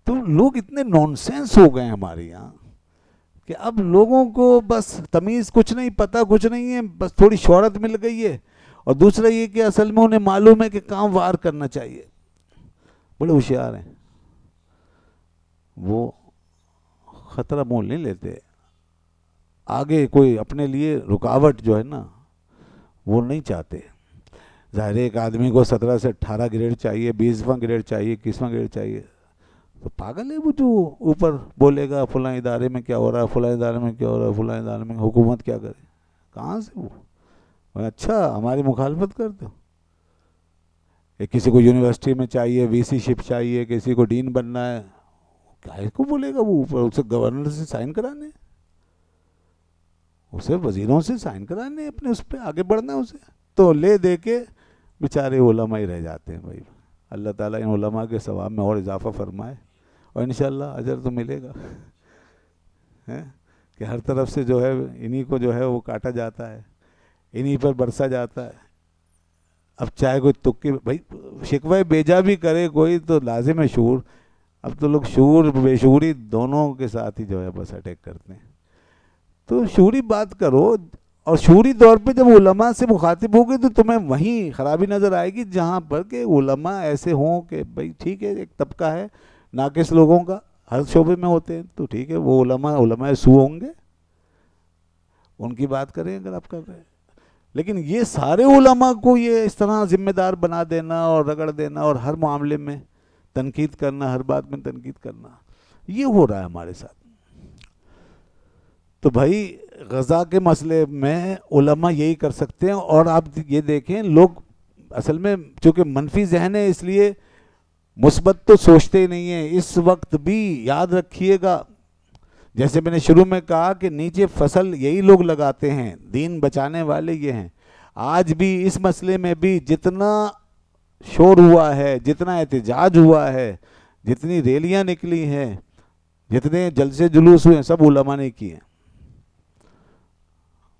تو لوگ اتنے نون سینس ہو گئے ہیں ہمارے یہاں کہ اب لوگوں کو بس تمیز کچھ نہیں، پتہ کچھ نہیں ہے، بس تھوڑی شہرت مل گئی ہے. اور دوسرا یہ کہ اصل میں انہیں معلوم ہے کہ کام وار کرنا چاہیے. بڑے ہوشیار ہیں وہ، خطرہ مول نہیں لیتے. آگے کوئی اپنے لیے رکاوٹ جو ہے نا وہ نہیں چاہتے. ظاہر ایک آدمی کو 17 سے 18 گریڈ چاہیے، 20واں گریڈ چاہیے، 21واں گریڈ چاہیے، تو پاگل ہے وہ جو اوپر بولے گا فلاں ادارے میں کیا ہو رہا ہے، فلاں ادارے میں کیا ہو رہا ہے، فلاں ادارے میں حکومت کیا کرے. کہاں سے وہ. اچھا ہماری مخالفت کرتے ہو. کسی کو یونیورسٹی میں چاہیے وی سی شپ چاہیے، کسی کو ڈین بننا ہے، کیا کو بولے گا وہ اوپر. اسے گورنر سے سائن کرانے، اسے وزیروں سے سائن کرانے، اپنے اس پہ آگے بڑھنا ہے اسے. تو لے دے کے بیچارے علماء ہی رہ جاتے ہیں. بھائی اللہ تعالیٰ ان علماء کے ثواب میں اور اضافہ فرمائے، اور انشاءاللہ اجر تو ملے گا. کہ ہر طرف سے جو ہے انہی کو جو ہے وہ کاٹا جاتا ہے، انہی پر برسا جاتا ہے. اب چاہے کوئی تکی بھائی شکوہ بیجا بھی کرے کوئی تو لازم ہے شعور. اب تو لوگ شعور بے شعوری دونوں کے ساتھ ہی جو ہے بس اٹیک کرتے ہیں. تو شعوری بات کرو اور شعوری طور پہ جب علماء سے مخاطب ہوگے تو تمہیں وہیں خرابی نظر آئے گی جہاں پر کہ علماء ایسے ہوں کہ بھئی ٹھیک ہے ایک طبقہ ہے ناقص لوگوں کا ہر شعبے میں ہوتے ہیں، تو ٹھیک ہے وہ علماء سو ہوں گے، ان کی بات کریں اگر آپ کر رہے ہیں. لیکن یہ سارے علماء کو یہ اس طرح ذمہ دار بنا دینا اور رگڑ دینا اور ہر معاملے میں تنقید کرنا، ہر بات میں تنقید کرنا، یہ ہو رہا ہے ہمارے ساتھ. تو بھائی غزہ کے مسئلے میں علماء یہی کر سکتے ہیں. اور آپ یہ دیکھیں لوگ اصل میں چونکہ منفی ذہن ہے اس لیے مثبت تو سوچتے ہی نہیں ہیں. اس وقت بھی یاد رکھیے گا جیسے میں نے شروع میں کہا کہ نیچے فصل یہی لوگ لگاتے ہیں، دین بچانے والے یہ ہیں. آج بھی اس مسئلے میں بھی جتنا شور ہوا ہے، جتنا احتجاج ہوا ہے، جتنی ریلیاں نکلی ہیں، جتنے جلسے جلوس ہوئے ہیں، سب علماء نے کیے ہیں.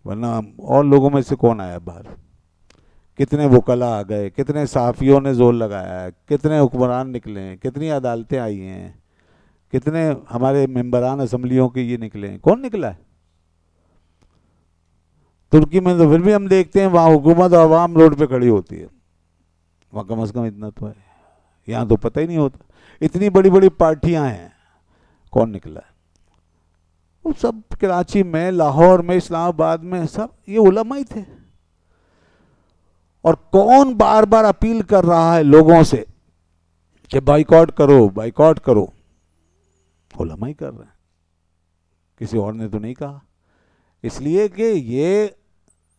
ورنہ اور لوگوں میں سے کون آیا باہر؟ کتنے وکلا آ گئے، کتنے صحافیوں نے زور لگایا ہے، کتنے حکمران نکلے ہیں، کتنی عدالتیں آئی ہیں، کتنے ہمارے ممبران اسمبلیوں کے یہ نکلے ہیں. کون نکلا ہے؟ ترکی میں تو پھر بھی ہم دیکھتے ہیں وہاں حکومت اور عوام روڈ پہ کھڑی ہوتی ہے. وہاں کم از کم اتنا تو ہے. یہاں تو پتہ ہی نہیں ہوتا. اتنی بڑی بڑی پارٹیاں ہیں، کون نکلا ہے؟ وہ سب کراچی میں، لاہور میں، اسلام آباد میں سب یہ علماء ہی تھے. اور کون بار بار اپیل کر رہا ہے لوگوں سے کہ بائیکاٹ کرو، بائیکاٹ کرو؟ علماء ہی کر رہے ہیں، کسی اور نے تو نہیں کہا. اس لیے کہ یہ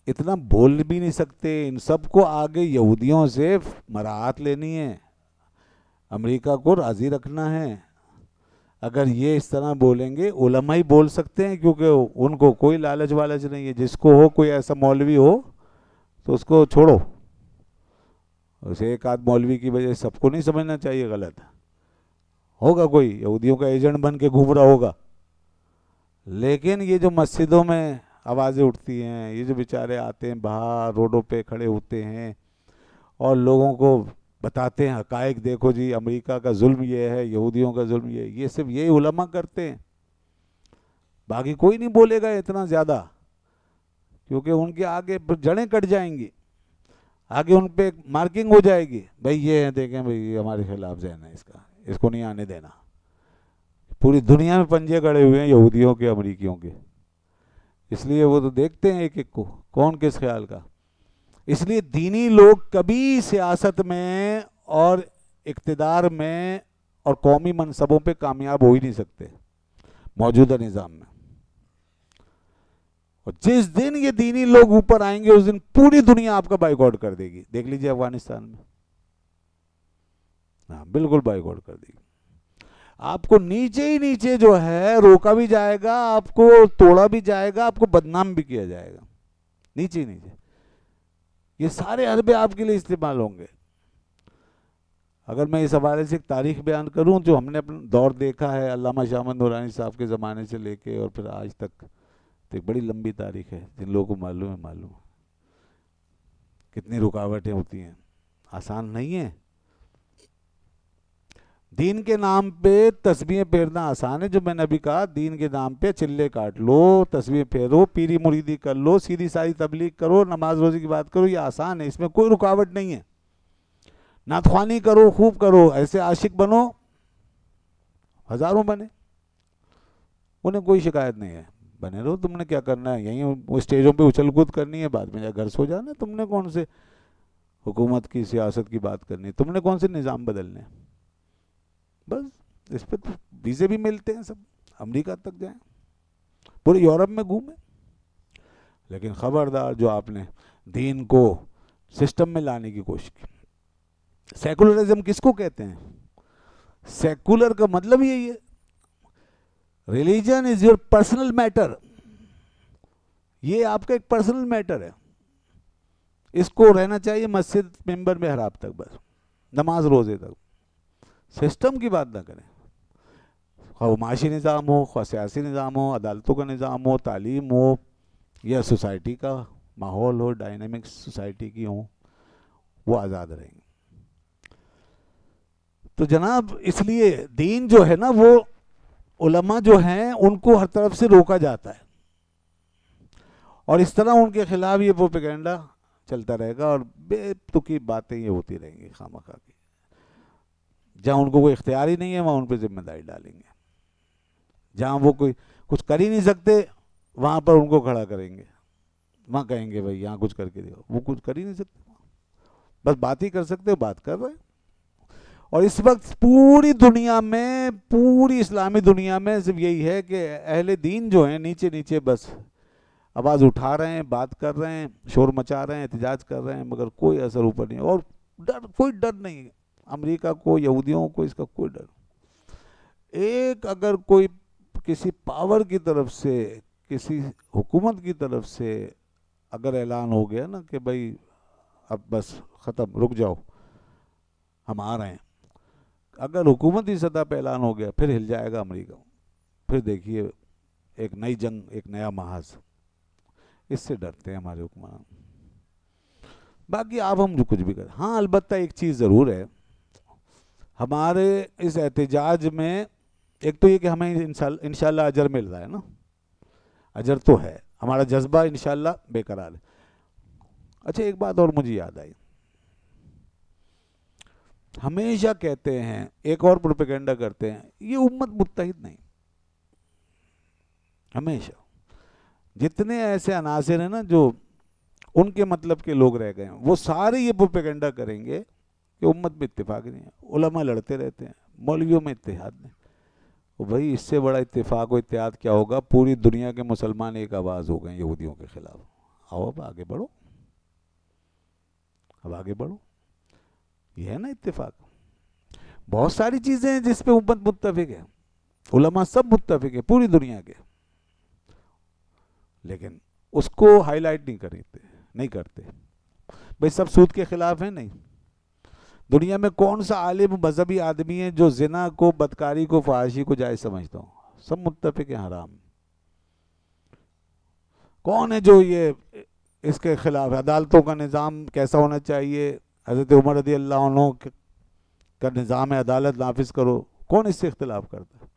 اتنا بول بھی نہیں سکتے. ان سب کو آگے یہودیوں سے مراعات لینی ہے، امریکہ کو راضی رکھنا ہے. اگر یہ اس طرح بولیں گے، علماء ہی بول سکتے ہیں کیونکہ ان کو کوئی لالچ والچ نہیں ہے. جس کو ہو کوئی ایسا مولوی ہو تو اس کو چھوڑو. اسے ایک آدھ مولوی کی وجہ سب کو نہیں سمجھنا چاہیے غلط. ہوگا کوئی یہودیوں کا ایجنٹ بن کے گھوم رہا ہوگا، لیکن یہ جو مسجدوں میں آوازیں اٹھتی ہیں، یہ جو بیچارے آتے ہیں باہر روڈوں پہ کھڑے ہوتے ہیں اور لوگوں کو بتاتے ہیں حقائق، دیکھو جی امریکہ کا ظلم یہ ہے، یہودیوں کا ظلم یہ ہے، یہ صرف یہی علماء کرتے ہیں. باقی کوئی نہیں بولے گا اتنا زیادہ، کیونکہ ان کے آگے جڑیں کٹ جائیں گی، آگے ان پہ مارکنگ ہو جائے گی. بھئی یہ ہے دیکھیں بھئی یہ ہمارے خلاف ذہن ہے، اس کو نہیں آنے دینا. پوری دنیا میں پنجے کڑے ہوئے ہیں یہودیوں کے، امریکیوں کے. اس لیے وہ تو دیکھتے ہیں ایک ایک کو کون کس خیال کا. اس لیے دینی لوگ کبھی سیاست میں اور اقتدار میں اور قومی منصبوں پہ کامیاب ہو ہی نہیں سکتے موجودہ نظام میں. اور جس دن یہ دینی لوگ اوپر آئیں گے اس دن پوری دنیا آپ کا بائیکاٹ کر دے گی. دیکھ لیجئے افغانستان میں، ہاں بالکل بائیکاٹ کر دے گی. آپ کو نیچے ہی نیچے جو ہے روکا بھی جائے گا، آپ کو توڑا بھی جائے گا، آپ کو بدنام بھی کیا جائے گا. نیچے ہی نیچے یہ سارے حربے آپ کے لیے استعمال ہوں گے. اگر میں اس حوالے سے ایک تاریخ بیان کروں جو ہم نے اپنا دور دیکھا ہے علامہ شاہ احمد نورانی صاحب کے زمانے سے لے کے اور پھر آج تک، تو ایک بڑی لمبی تاریخ ہے. جن لوگوں کو معلوم ہے کتنی رکاوٹیں ہوتی ہیں، آسان نہیں ہے. دین کے نام پہ تسبیحیں پھیرنا آسان ہے، جو میں نے ابھی کہا. دین کے نام پہ چلے کاٹ لو، تسبیحیں پھیرو، پیری مریدی کر لو، سیدھی ساری تبلیغ کرو، نماز روزی کی بات کرو، یہ آسان ہے، اس میں کوئی رکاوٹ نہیں ہے. نعت خوانی کرو، خوب کرو، ایسے عاشق بنو، ہزاروں بنے، انہیں کوئی شکایت نہیں ہے. بنے رہو، تم نے کیا کرنا ہے؟ یہیں وہ اسٹیجوں پہ اچھل کود کرنی ہے، بعد میں جا گھر سو جانا. تم نے کون سے حکومت کی سیاست کی بات کرنی ہے؟ تم نے کون سے نظام بدلنے ہیں؟ بس اس پہ تو ویزے بھی ملتے ہیں، سب امریکہ تک جائیں، پورے یورپ میں گھومیں. لیکن خبردار جو آپ نے دین کو سسٹم میں لانے کی کوشش کی. سیکولرزم کس کو کہتے ہیں؟ سیکولر کا مطلب یہی ہے، religion is your personal matter. یہ آپ کا ایک پرسنل میٹر ہے، اس کو رہنا چاہیے مسجد ممبر میں حراب تک، بس نماز روزے تک. سسٹم کی بات نہ کریں، خواہ معاشی نظام ہو، خواہ سیاسی نظام ہو، عدالتوں کا نظام ہو، تعلیم ہو، یا سوسائٹی کا ماحول ہو، ڈائنامکس سوسائٹی کی ہو، وہ آزاد رہیں گے. تو جناب اس لیے دین جو ہے نا، وہ علماء جو ہیں ان کو ہر طرف سے روکا جاتا ہے. اور اس طرح ان کے خلاف یہ پروپیگنڈا چلتا رہے گا اور بے تکی باتیں یہ ہوتی رہیں گی خامخواہ کی. جہاں ان کو کوئی اختیار ہی نہیں ہے وہاں ان پہ ذمہ داری ڈالیں گے. جہاں وہ کوئی کچھ کر ہی نہیں سکتے وہاں پر ان کو کھڑا کریں گے. وہاں کہیں گے بھائی یہاں کچھ کر کے دو. وہ کچھ کر ہی نہیں سکتے, بس بات ہی کر سکتے, بات کر رہے ہیں. اور اس وقت پوری دنیا میں, پوری اسلامی دنیا میں صرف یہی ہے کہ اہل دین جو ہیں نیچے نیچے بس آواز اٹھا رہے ہیں, بات کر رہے ہیں, شور مچا رہے ہیں, احتجاج کر رہے ہیں, مگر کوئی اثر اوپر نہیں. اور کوئی ڈر نہیں امریکہ کو, یہودیوں کو, اس کا کوئی ڈر. ایک اگر کوئی کسی پاور کی طرف سے, کسی حکومت کی طرف سے اگر اعلان ہو گیا نا کہ بھائی اب بس ختم, رک جاؤ, ہم آ رہے ہیں, اگر حکومتی سطح پہ اعلان ہو گیا پھر ہل جائے گا امریکہ. پھر دیکھیے ایک نئی جنگ, ایک نیا محاذ. اس سے ڈرتے ہیں ہمارے حکمران. باقی آپ ہم جو کچھ بھی کریں. ہاں البتہ ایک چیز ضرور ہے ہمارے اس احتجاج میں, ایک تو یہ کہ ہمیں انشاءاللہ اجر مل رہا ہے نا, اجر تو ہے, ہمارا جذبہ انشاءاللہ بے قرار ہے. اچھا ایک بات اور مجھے یاد آئی, ہمیشہ کہتے ہیں, ایک اور پروپیگنڈا کرتے ہیں, یہ امت متحد نہیں. ہمیشہ جتنے ایسے عناصر ہیں نا جو ان کے مطلب کے لوگ رہ گئے ہیں, وہ سارے یہ پروپیگنڈا کریں گے کہ امت میں اتفاق نہیں ہے. علماء لڑتے رہتے ہیں, مولویوں میں اتحاد نہیں. بھائی اس سے بڑا اتفاق و اتحاد کیا ہوگا؟ پوری دنیا کے مسلمان ایک آواز ہو گئے یہودیوں کے خلاف. آؤ اب آگے بڑھو, اب آگے بڑھو. یہ ہے نا اتفاق. بہت ساری چیزیں ہیں جس پہ امت متفق ہے, علماء سب متفق ہے پوری دنیا کے, لیکن اس کو ہائی لائٹ نہیں کرتے. بھئی سب سود کے خلاف ہیں؟ نہیں. دنیا میں کون سا عالم مذہبی آدمی ہے جو زنا کو, بدکاری کو, فحاشی کو جائز سمجھتا ہوں؟ سب متفق ہیں حرام. کون ہے جو یہ اس کے خلاف, عدالتوں کا نظام کیسا ہونا چاہیے, حضرت عمر رضی اللہ عنہ کا نظام عدالت نافذ کرو, کون اس سے اختلاف کرتا ہے؟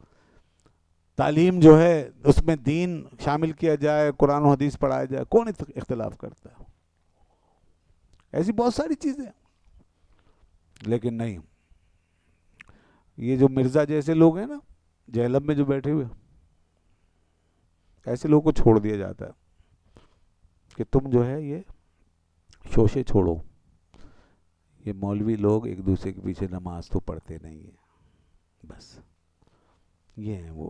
تعلیم جو ہے اس میں دین شامل کیا جائے, قرآن و حدیث پڑھایا جائے, کون اختلاف کرتا ہے؟ ایسی بہت ساری چیزیں. لیکن نہیں, یہ جو مرزا جیسے لوگ ہیں نا جہلم میں جو بیٹھے ہوئے, ایسے لوگوں کو چھوڑ دیا جاتا ہے کہ تم جو ہے یہ شوشے چھوڑو. یہ مولوی لوگ ایک دوسرے کے پیچھے نماز تو پڑھتے نہیں ہیں, بس یہ ہیں وہ.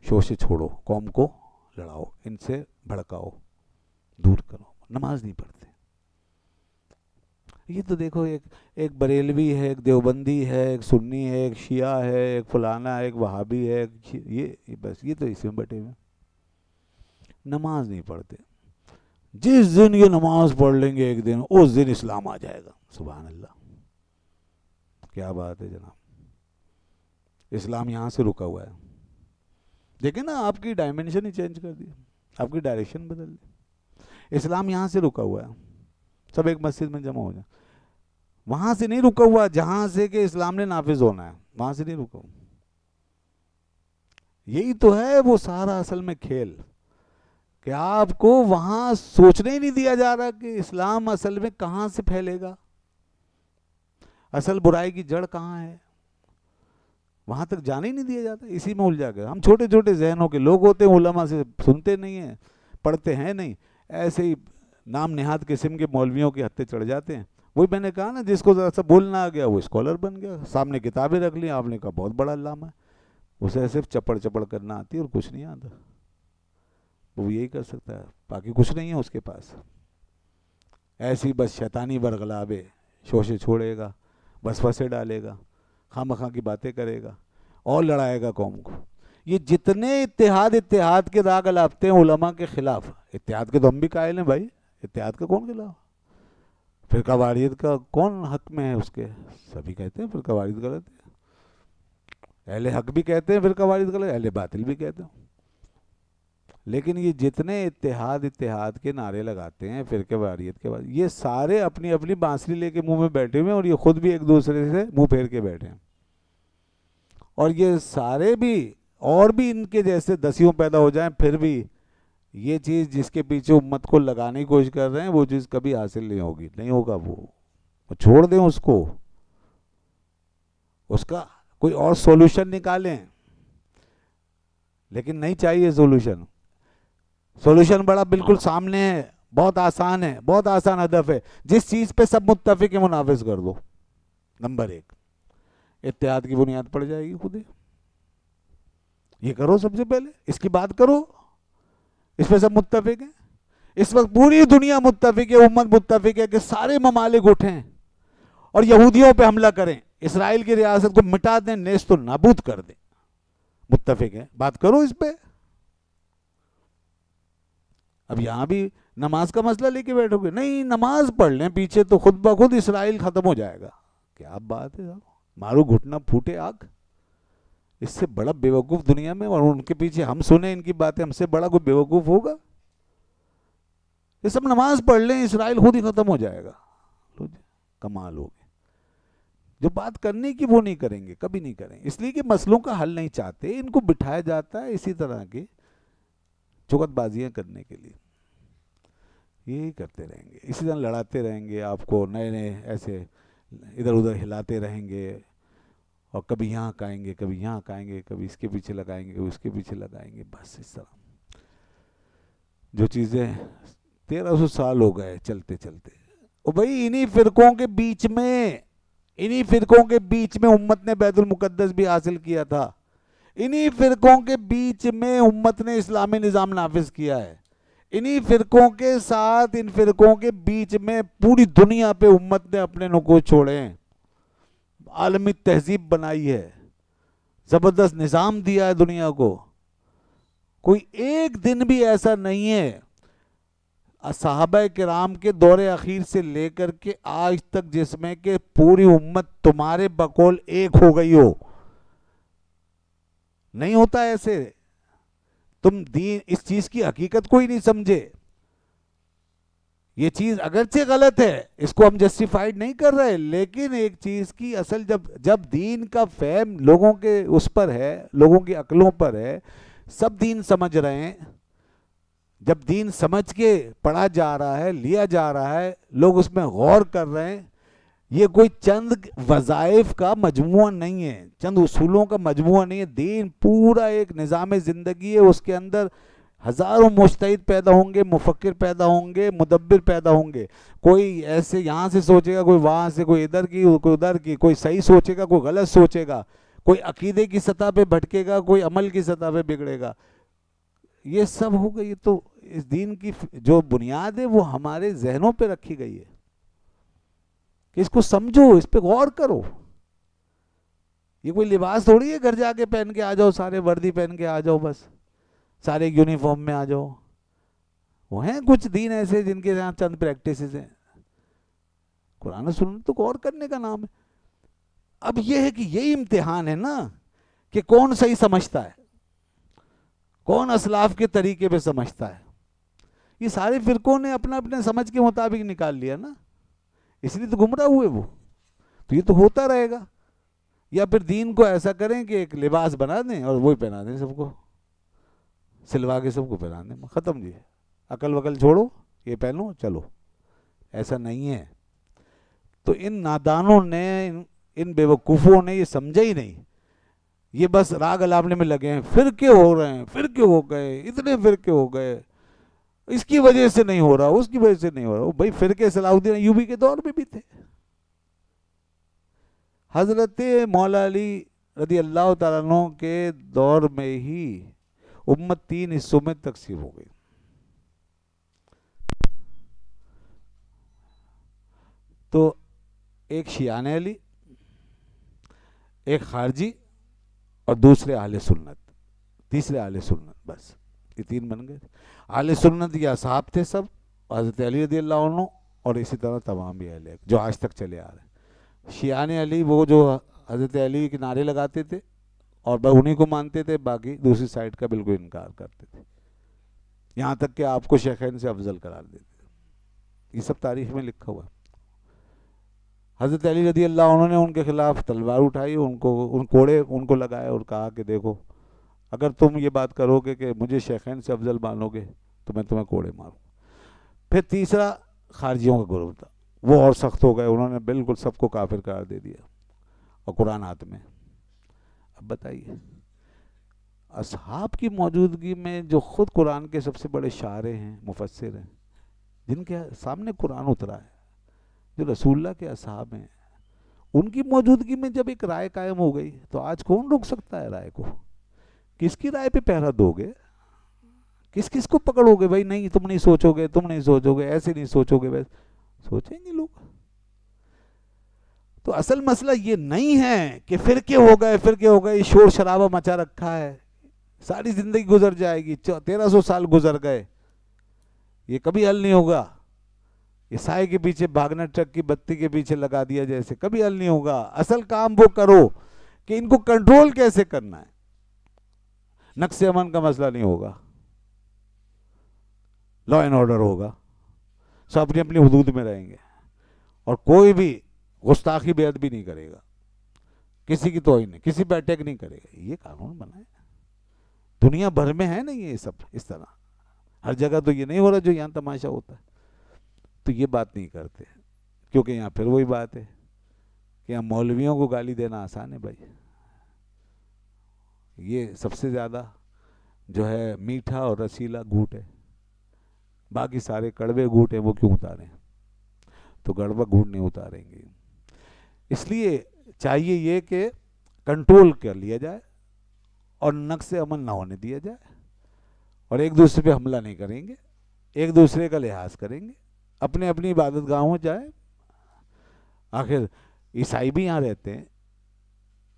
شوشے چھوڑو, قوم کو لڑاؤ, ان سے بھڑکاؤ, دور کرو, نماز نہیں پڑھتے. یہ تو دیکھو ایک بریلوی ہے, ایک دیوبندی ہے, ایک سنی ہے, ایک شیعہ ہے, ایک فلانا ہے, ایک وہابی ہے, یہ بس یہ تو اس میں بٹے ہوئے, نماز نہیں پڑھتے. جس دن یہ نماز پڑھ لیں گے ایک دن, اس دن اسلام آ جائے گا. سبحان اللہ, کیا بات ہے جناب. اسلام یہاں سے رکا ہوا ہے. دیکھیں نا, آپ کی ڈائمنشن ہی چینج کر دی, آپ کی ڈائریکشن بدل دی. اسلام یہاں سے رکا ہوا ہے, سب ایک مسجد میں جمع ہو جائیں. وہاں سے نہیں رکا ہوا جہاں سے کہ اسلام نے نافذ ہونا ہے, وہاں سے نہیں رکا ہوا. یہی تو ہے وہ سارا اصل میں کھیل, کہ آپ کو وہاں سوچنے ہی نہیں دیا جا رہا کہ اسلام اصل میں کہاں سے پھیلے گا, اصل برائی کی جڑ کہاں ہے, وہاں تک جانے ہی نہیں دیا جاتا. اسی میں الجھا گیا. ہم چھوٹے چھوٹے ذہنوں کے لوگ ہوتے ہیں, علماء سے سنتے نہیں ہیں, پڑھتے ہیں نہیں, ایسے ہی نام نہاد قسم کے مولویوں کے ہتھے چڑھ جاتے ہیں. وہی میں نے کہا نا, جس کو ذرا سا بولنا آ گیا وہ اسکالر بن گیا, سامنے کتابیں رکھ لی, آپ نے کہا بہت بڑا علامہ ہے. اسے صرف چپڑ چپڑ کرنا آتی ہے اور کچھ نہیں آتا. وہ یہی کر سکتا ہے, باقی کچھ نہیں ہے اس کے پاس. ایسی بس شیطانی برغلابے, شوشے چھوڑے گا, وسوسے ڈالے گا, خواہ مخواہ کی باتیں کرے گا اور لڑائے گا قوم کو. یہ جتنے اتحاد کے راگ الاپتے ہیں علماء کے خلاف, اتحاد کے تو ہم بھی قائل ہیں بھائی, اتحاد کا کون خلاف؟ فرقہ واریت کا کون حق میں ہے اس کے؟ سبھی کہتے ہیں فرقہ واریت غلط ہے, اہل حق بھی کہتے ہیں فرقہ واریت غلط ہے, اہل باطل بھی کہتے ہیں. لیکن یہ جتنے اتحاد کے نعرے لگاتے ہیں فرقہ واریت کے بعد, یہ سارے اپنی اپنی بانسری لے کے منہ میں بیٹھے ہوئے ہیں, اور یہ خود بھی ایک دوسرے سے منہ پھیر کے بیٹھے ہیں. اور یہ سارے بھی, اور بھی ان کے جیسے دسیوں پیدا ہو جائیں پھر بھی یہ چیز جس کے پیچھے امت کو لگانے کی کوشش کر رہے ہیں وہ چیز کبھی حاصل نہیں ہوگی، نہیں ہوگا، وہ چھوڑ دیں اس کو، اس کا کوئی اور سولوشن نکالیں، لیکن نہیں چاہیے سولوشن۔ سولوشن بڑا بالکل سامنے ہے، بہت آسان ہے، بہت آسان ہدف ہے، جس چیز پہ سب متفق ہیں وہ نافذ کر دو۔ نمبر 1 اتحاد کی بنیاد پڑ جائے گی خود ہی، یہ کرو سب سے پہلے، اس کی بات کرو، اس پہ سب متفق ہیں۔ اس وقت پوری دنیا متفق ہے، امت متفق ہے کہ سارے ممالک اٹھیں اور یہودیوں پہ حملہ کریں، اسرائیل کی ریاست کو مٹا دیں، نیست و نابود کر دیں، متفق ہے، بات کرو اس پہ۔ اب یہاں بھی نماز کا مسئلہ لے کے بیٹھو گے، نہیں نماز پڑھ لیں پیچھے تو خود بخود اسرائیل ختم ہو جائے گا، کیا بات ہے، مارو گھٹنا پھوٹے آگ، اس سے بڑا بیوقوف دنیا میں، اور ان کے پیچھے ہم سنیں ان کی باتیں، ہم سے بڑا کوئی بیوقوف ہوگا؟ یہ سب نماز پڑھ لیں اسرائیل خود ہی ختم ہو جائے گا، کمال ہوگی۔ جو بات کرنے کی وہ نہیں کریں گے، کبھی نہیں کریں، اس لیے کہ مسئلوں کا حل نہیں چاہتے، ان کو بٹھایا جاتا ہے اسی طرح کی چغت بازیاں کرنے کے لیے، یہی کرتے رہیں گے، اسی طرح لڑاتے رہیں گے، آپ کو نئے نئے ایسے ادھر ادھر ہلاتے رہیں گے، اور کبھی یہاں کہیں گے، کبھی یہاں کہیں گے، کبھی اس کے پیچھے لگائیں گے، کبھی اس کے پیچھے لگائیں گے، بس اس طرح جو چیزیں 1300 سال ہو گئے چلتے چلتے۔ اور بھائی انہی فرقوں کے بیچ میں امت نے بیت المقدس بھی حاصل کیا تھا، انہی فرقوں کے بیچ میں امت نے اسلامی نظام نافذ کیا ہے، انہی فرقوں کے ساتھ، ان فرقوں کے بیچ میں پوری دنیا پہ امت نے اپنے نقوش چھوڑے ہیں، عالمی تہذیب بنائی ہے، زبردست نظام دیا ہے دنیا کو۔ کوئی ایک دن بھی ایسا نہیں ہے صحابہ کرام کے دور اخیر سے لے کر کے آج تک جس میں کہ پوری امت تمہارے بقول ایک ہو گئی ہو، نہیں ہوتا ایسے۔ تم دین اس چیز کی حقیقت کو ہی نہیں سمجھے، یہ چیز اگرچہ غلط ہے، اس کو ہم جسٹیفائیڈ نہیں کر رہے، لیکن ایک چیز کی اصل جب دین کا فہم لوگوں کے اس پر ہے، لوگوں کی عقلوں پر ہے، سب دین سمجھ رہے ہیں، جب دین سمجھ کے پڑھا جا رہا ہے، لیا جا رہا ہے، لوگ اس میں غور کر رہے ہیں، یہ کوئی چند وظائف کا مجموعہ نہیں ہے، چند اصولوں کا مجموعہ نہیں ہے، دین پورا ایک نظام زندگی ہے، اس کے اندر ہزاروں مجتہد پیدا ہوں گے، مفکر پیدا ہوں گے، مدبر پیدا ہوں گے، کوئی ایسے یہاں سے سوچے گا، کوئی وہاں سے، کوئی ادھر کی، کوئی ادھر کی، کوئی صحیح سوچے گا، کوئی غلط سوچے گا، کوئی عقیدے کی سطح پہ بھٹکے گا، کوئی عمل کی سطح پہ بگڑے گا، یہ سب ہوگا۔ یہ تو اس دین کی جو بنیاد ہے وہ ہمارے ذہنوں پہ رکھی گئی ہے کہ اس کو سمجھو، اس پہ غور کرو۔ یہ کوئی لباس تھوڑی ہے گھر جا کے پہن کے آ جاؤ، سارے وردی پہن کے آ جاؤ، بس سارے یونیفارم میں آ جاؤ۔ وہ ہیں کچھ دین ایسے جن کے یہاں چند پریکٹسز ہیں، قرآن و سنت تو غور کرنے کا نام ہے۔ اب یہ ہے کہ یہی امتحان ہے نا کہ کون صحیح سمجھتا ہے، کون اسلاف کے طریقے پہ سمجھتا ہے۔ یہ سارے فرقوں نے اپنا اپنے سمجھ کے مطابق نکال لیا نا، اس لیے تو گمراہ ہوئے وہ۔ تو یہ تو ہوتا رہے گا، یا پھر دین کو ایسا کریں کہ ایک لباس بنا دیں اور وہی پہنا دیں سب کو، سلوا کے سب کو پہنا دیں، ختم جی، عقل وقل چھوڑو، یہ پہنو چلو، ایسا نہیں ہے۔ تو ان نادانوں نے، ان بیوقوفوں نے یہ سمجھا ہی نہیں، یہ بس راگ الاپنے میں لگے ہیں، فرقے ہو رہے ہیں، فرقے ہو گئے، اتنے فرقے ہو گئے، اس کی وجہ سے نہیں ہو رہا، اس کی وجہ سے نہیں ہو رہا۔ بھائی فرقے صلاح الدین ایوبی کے دور میں بھی تھے، حضرت مولا علی رضی اللہ تعالیٰ عنہ کے دور میں ہی امت 3 حصوں میں تقسیم ہو گئی۔ تو ایک شیعان علی، ایک خارجی، اور دوسرے اہل سنت، تیسرے اہل سنت، بس یہ 3 بن گئے۔ اہل سنت یہ اصحاب تھے سب، حضرت علی رضی اللہ عنہ، اور اسی طرح تمام بھی اہل جو آج تک چلے آ رہے ہیں۔ شیعان علی وہ جو حضرت علی کے نعرے لگاتے تھے اور بس انہی کو مانتے تھے، باقی دوسری سائڈ کا بالکل انکار کرتے تھے، یہاں تک کہ آپ کو شیخین سے افضل قرار دیتے تھے۔ یہ سب تاریخ میں لکھا ہوا ہے۔ حضرت علی رضی اللہ عنہ نے ان کے خلاف تلوار اٹھائی، ان کوڑے ان کو لگائے اور کہا کہ دیکھو اگر تم یہ بات کرو گے کہ مجھے شیخین سے افضل مانو گے تو میں تمہیں کوڑے ماروں. پھر تیسرا خارجیوں کا گروہ تھا, وہ اور سخت ہو گئے, انہوں نے بالکل سب کو کافر قرار دے دیا, اور قرآن ہاتھ میں. اب بتائیے, اصحاب کی موجودگی میں جو خود قرآن کے سب سے بڑے شارح ہیں, مفسر ہیں, جن کے سامنے قرآن اترا ہے, جو رسول اللہ کے اصحاب ہیں, ان کی موجودگی میں جب ایک رائے قائم ہو گئی, تو آج کون روک سکتا ہے رائے کو؟ کس کی رائے پہ پہرا دو گے؟ کس کس کو پکڑو گے؟ بھائی نہیں تم نہیں سوچو گے, تم نہیں سوچو گے, ایسے نہیں سوچو گے, ویسے سوچیں گے لوگ. تو اصل مسئلہ یہ نہیں ہے کہ فرقے ہو گئے, شور شرابہ مچا رکھا ہے, ساری زندگی گزر جائے گی, 1300 سال گزر گئے, یہ کبھی حل نہیں ہوگا. یہ سائے کے پیچھے بھاگنا, ٹرک کی بتی کے پیچھے لگا دیا جیسے, کبھی حل نہیں ہوگا. اصل کام وہ کرو کہ ان کو کنٹرول کیسے کرنا ہے. نقص امن کا مسئلہ نہیں ہوگا, لا اینڈ آرڈر ہوگا, سب اپنی اپنی حدود میں رہیں گے, اور کوئی بھی گستاخی بے ادبی نہیں کرے گا, کسی کی توہین نہیں, کسی پہ اٹیک نہیں کرے گا. یہ قانون بنا ہے. دنیا بھر میں ہے نہیں یہ سب اس طرح, ہر جگہ تو یہ نہیں ہو رہا جو یہاں تماشا ہوتا ہے. تو یہ بات نہیں کرتے, کیونکہ یہاں پھر وہی بات ہے کہ یہاں مولویوں کو گالی دینا آسان ہے بھائی. یہ سب سے زیادہ جو ہے میٹھا اور رسیلا گھوٹ ہے, باقی سارے کڑوے گھوٹ ہیں, وہ کیوں اتاریں؟ تو کڑوا گھوٹ نہیں اتاریں گے. اس لیے چاہیے یہ کہ کنٹرول کر لیا جائے اور نقص امن نہ ہونے دیا جائے, اور ایک دوسرے پہ حملہ نہیں کریں گے, ایک دوسرے کا لحاظ کریں گے, اپنے اپنی عبادت گاہوں جائیں. آخر عیسائی بھی یہاں رہتے ہیں,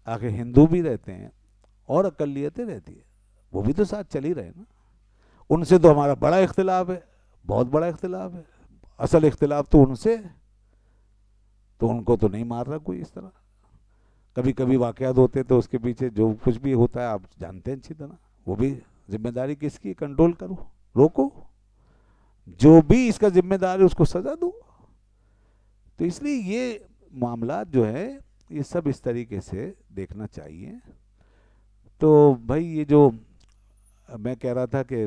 آخر ہندو بھی رہتے ہیں, اور اقلیتیں رہتی ہیں, وہ بھی تو ساتھ چل ہی رہے نا. ان سے تو ہمارا بڑا اختلاف ہے, بہت بڑا اختلاف ہے. اصل اختلاف تو ان سے, تو ان کو تو نہیں مار رہا کوئی اس طرح. کبھی کبھی واقعات ہوتے تو اس کے پیچھے جو کچھ بھی ہوتا ہے آپ جانتے ہیں اچھی طرح. وہ بھی ذمہ داری کس کی؟ کنٹرول کرو, روکو, جو بھی اس کا ذمہ دار ہے اس کو سزا دو. تو اس لیے یہ معاملات جو ہے یہ سب اس طریقے سے دیکھنا چاہیے. تو بھائی یہ جو میں کہہ رہا تھا کہ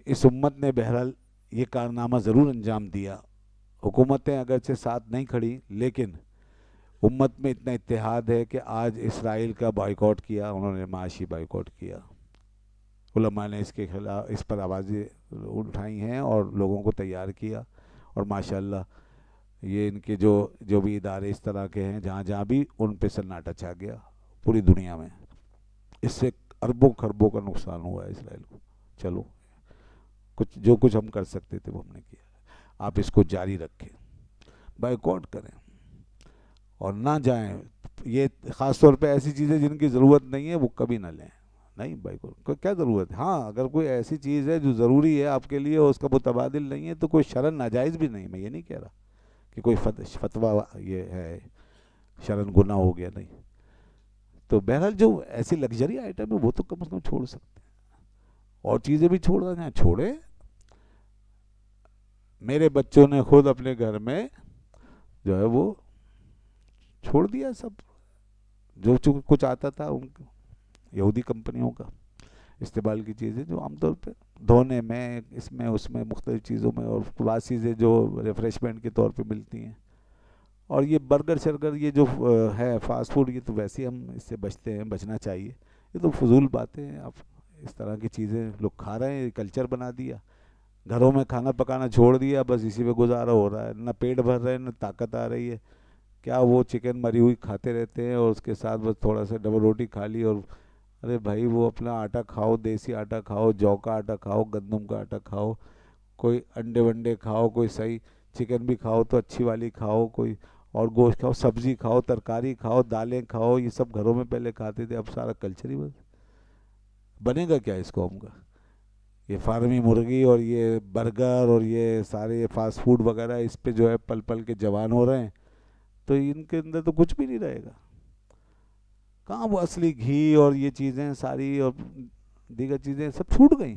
اس امت نے بہرحال یہ کارنامہ ضرور انجام دیا. حکومتیں اگرچہ ساتھ نہیں کھڑی, لیکن امت میں اتنا اتحاد ہے کہ آج اسرائیل کا بائیکاٹ کیا, انہوں نے معاشی بائیکاٹ کیا. علماء نے اس کے خلاف, اس پر آوازیں اٹھائی ہیں اور لوگوں کو تیار کیا. اور ماشاءاللہ یہ ان کے جو بھی ادارے اس طرح کے ہیں, جہاں جہاں بھی ان پہ سناٹا چھا گیا پوری دنیا میں. اس سے اربوں خربوں کا نقصان ہوا ہے اسرائیل کو. چلو جو کچھ ہم کر سکتے تھے وہ ہم نے کیا. آپ اس کو جاری رکھیں, بائیکاٹ کریں اور نہ جائیں. یہ خاص طور پہ ایسی چیزیں جن کی ضرورت نہیں ہے وہ کبھی نہ لیں. نہیں بائیکاٹ کیا ضرورت ہے؟ ہاں اگر کوئی ایسی چیز ہے جو ضروری ہے آپ کے لیے اور اس کا متبادل نہیں ہے تو کوئی شرعاً ناجائز بھی نہیں. میں یہ نہیں کہہ رہا کہ کوئی فتویٰ یہ ہے شرعاً گناہ ہو گیا, نہیں. تو بہرحال جو ایسی لگژری آئٹم ہے وہ تو کم از کم چھوڑ سکتے ہیں, اور چیزیں بھی چھوڑ رہے ہیں, چھوڑے. میرے بچوں نے خود اپنے گھر میں جو ہے وہ چھوڑ دیا سب, جو کچھ آتا تھا ان یہودی کمپنیوں کا استعمال کی چیزیں, جو عام طور پہ دھونے میں, اس میں اس میں مختلف چیزوں میں, اور بعض چیزیں جو ریفریشمنٹ کے طور پہ ملتی ہیں. اور یہ برگر شرگر یہ جو ہے فاسٹ فوڈ, یہ تو ویسے ہی ہم اس سے بچتے ہیں, بچنا چاہیے. یہ تو فضول باتیں ہیں. آپ اس طرح کی چیزیں لوگ کھا رہے ہیں, کلچر بنا دیا, گھروں میں کھانا پکانا چھوڑ دیا, بس اسی پہ گزارا ہو رہا ہے. نہ پیٹ بھر رہے ہیں نہ طاقت آ رہی ہے. کیا وہ چکن مری ہوئی کھاتے رہتے ہیں, اور اس کے ساتھ بس تھوڑا سا ڈبل روٹی کھا لی. اور ارے بھائی وہ اپنا آٹا کھاؤ, دیسی آٹا کھاؤ, جو کا آٹا کھاؤ, گندم کا آٹا کھاؤ, کوئی انڈے ونڈے کھاؤ, کوئی صحیح چکن بھی کھاؤ تو اچھی والی کھاؤ, کوئی اور گوشت کھاؤ, سبزی کھاؤ, ترکاری کھاؤ, دالیں کھاؤ. یہ سب گھروں میں پہلے کھاتے تھے, اب سارا کلچر ہی بنے گا کیا اس قوم کا؟ یہ فارمی مرغی اور یہ برگر اور یہ سارے فاسٹ فوڈ وغیرہ, اس پہ جو ہے پل پل کے جوان ہو رہے ہیں, تو ان کے اندر تو کچھ بھی نہیں رہے گا. کہاں وہ اصلی گھی اور یہ چیزیں ساری اور دیگر چیزیں سب چھوٹ گئیں.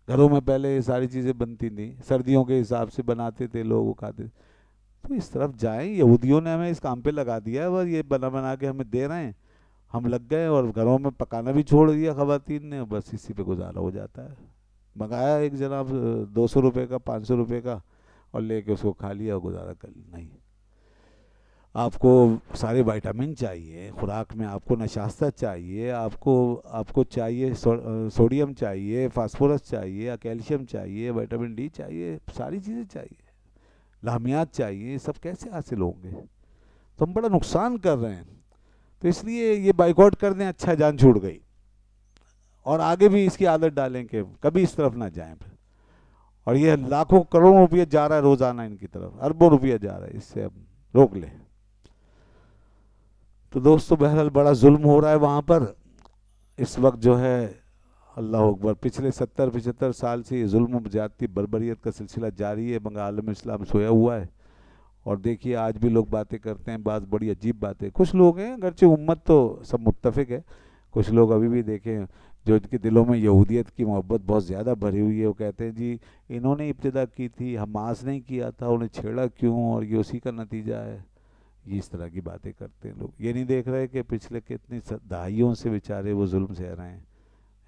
گھروں میں پہلے یہ ساری چیزیں بنتی تھیں, سردیوں کے حساب سے بناتے تھے لوگ, کھاتے تھے. تو اس طرف جائیں. یہودیوں نے ہمیں اس کام پہ لگا دیا ہے, اور یہ بنا بنا کے ہمیں دے رہے ہیں, ہم لگ گئے اور گھروں میں پکانا بھی چھوڑ دیا خواتین نے, بس اسی پہ گزارا ہو جاتا ہے. منگایا ایک جناب 200 روپے کا 500 روپے کا اور لے کے اس کو کھا لیا اور گزارا کر لیا. نہیں، آپ کو سارے وائٹامن چاہیے خوراک میں، آپ کو نشاستہ چاہیے، آپ کو چاہیے سوڈیم چاہیے، فاسفورس چاہیے، کیلشیم چاہیے، وائٹامن ڈی چاہیے، ساری چیزیں چاہیے، لاہمیات چاہیے. یہ سب کیسے حاصل ہوں گے؟ تو ہم بڑا نقصان کر رہے ہیں. تو اس لیے یہ بائیکاٹ کر دیں، اچھا جان چھوٹ گئی. اور آگے بھی اس کی عادت ڈالیں کہ کبھی اس طرف نہ جائیں پھر. اور یہ لاکھوں کروڑوں روپیہ جا رہا ہے روزانہ ان کی طرف، اربوں روپیہ جا رہا ہے، اس سے اب روک لیں. تو دوستو بہرحال بڑا ظلم ہو رہا ہے وہاں پر اس وقت جو ہے. اللہ اکبر. پچھلے 70-75 سال سے یہ ظلم و زیادتی بربریت کا سلسلہ جاری ہے. مگر عالم اسلام سویا ہوا ہے. اور دیکھیے آج بھی لوگ باتیں کرتے ہیں، بعض بڑی عجیب باتیں. کچھ لوگ ہیں، اگرچہ امت تو سب متفق ہے، کچھ لوگ ابھی بھی دیکھیں جو ان کے دلوں میں یہودیت کی محبت بہت زیادہ بھری ہوئی ہے. وہ کہتے ہیں جی انہوں نے ابتدا کی تھی، حماس نہیں کیا تھا، انہیں چھیڑا کیوں، اور یہ اسی کا نتیجہ ہے. یہ اس طرح کی باتیں کرتے ہیں لوگ. یہ نہیں دیکھ رہے کہ پچھلے کتنی دہائیوں سے بیچارے وہ ظلم سہ رہے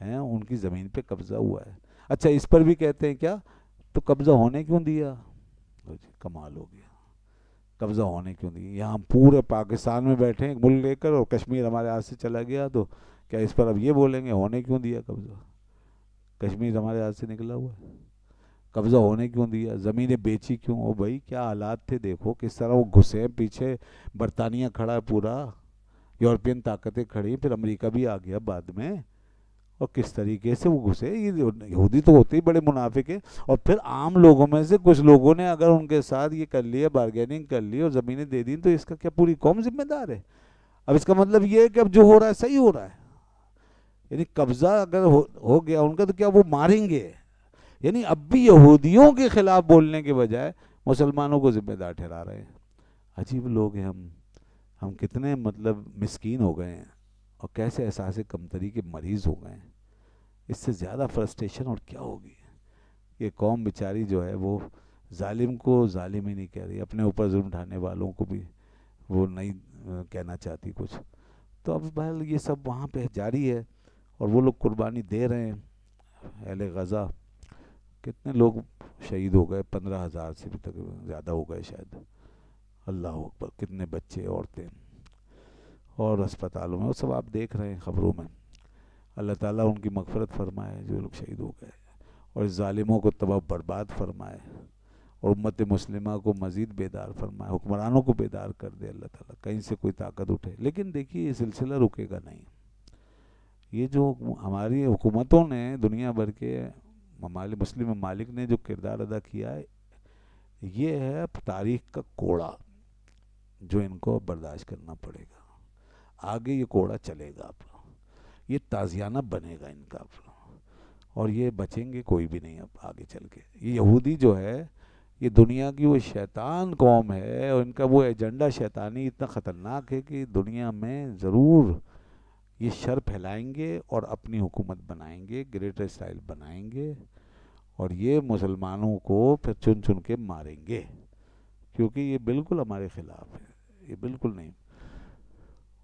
ہیں، ان کی زمین پہ قبضہ ہوا ہے. اچھا اس پر بھی کہتے ہیں کیا تو قبضہ ہونے کیوں دیا؟ کمال ہو گیا. قبضہ ہونے کیوں دیا؟ یہاں ہم پورے پاکستان میں بیٹھے ہیں ملک لے کر، اور کشمیر ہمارے ہاتھ سے چلا گیا، تو کیا اس پر اب یہ بولیں گے ہونے کیوں دیا قبضہ؟ کشمیر ہمارے ہاتھ سے نکلا ہوا ہے، قبضہ ہونے کیوں دیا؟ زمینیں بیچی کیوں؟ او بھائی کیا حالات تھے، دیکھو کس طرح وہ گھسے پیچھے. برطانیہ کھڑا ہے پورا، یورپین طاقتیں کھڑی، پھر امریکہ بھی آ گیا بعد میں، اور کس طریقے سے وہ گھسے. یہ یہودی تو ہوتے ہی بڑے منافق ہیں. اور پھر عام لوگوں میں سے کچھ لوگوں نے اگر ان کے ساتھ یہ کر لیا، بارگیننگ کر لی اور زمینیں دے دی، تو اس کا کیا پوری قوم ذمہ دار ہے؟ اب اس کا مطلب یہ ہے کہ اب جو ہو رہا ہے صحیح ہو رہا ہے. یعنی قبضہ اگر ہو گیا ان کا، تو کیا وہ ماریں گے؟ یعنی اب بھی یہودیوں کے خلاف بولنے کے بجائے مسلمانوں کو ذمہ دار ٹھہرا رہے ہیں. عجیب لوگ ہیں ہم کتنے مطلب مسکین ہو گئے ہیں، اور کیسے احساس کمتری کے مریض ہو گئے ہیں. اس سے زیادہ فرسٹریشن اور کیا ہوگی؟ یہ قوم بیچاری جو ہے وہ ظالم کو ظالم ہی نہیں کہہ رہی، اپنے اوپر ظلم ڈھانے والوں کو بھی وہ نہیں کہنا چاہتی کچھ. تو اب بہرحال یہ سب وہاں پہ جاری ہے، اور وہ لوگ قربانی دے رہے ہیں. اہل غزہ کتنے لوگ شہید ہو گئے، 15,000 سے بھی تک زیادہ ہو گئے شاید. اللہ اکبر. کتنے بچے، عورتیں، اور اسپتالوں میں، وہ سب آپ دیکھ رہے ہیں خبروں میں. اللہ تعالیٰ ان کی مغفرت فرمائے جو لوگ شہید ہو گئے، اور اس ظالموں کو تباہ برباد فرمائے، اور امت مسلمہ کو مزید بیدار فرمائے، حکمرانوں کو بیدار کر دے اللہ تعالیٰ، کہیں سے کوئی طاقت اٹھے. لیکن دیکھیے یہ سلسلہ رکے گا نہیں. یہ جو ہماری حکومتوں نے دنیا بھر کے مسلم ممالک نے جو کردار ادا کیا ہے، یہ ہے تاریخ کا کوڑا جو ان کو برداشت کرنا پڑے گا. آگے یہ کوڑا چلے گا، یہ تازیانہ بنے گا ان کا، اور یہ بچیں گے کوئی بھی نہیں اب آگے چل کے. یہ یہودی جو ہے یہ دنیا کی وہ شیطان قوم ہے، اور ان کا وہ ایجنڈا شیطانی اتنا خطرناک ہے کہ دنیا میں ضرور یہ شر پھیلائیں گے اور اپنی حکومت بنائیں گے، گریٹر اسرائیل بنائیں گے، اور یہ مسلمانوں کو پھر چن چن کے ماریں گے، کیونکہ یہ بالکل ہمارے خلاف ہے. یہ بالکل نہیں.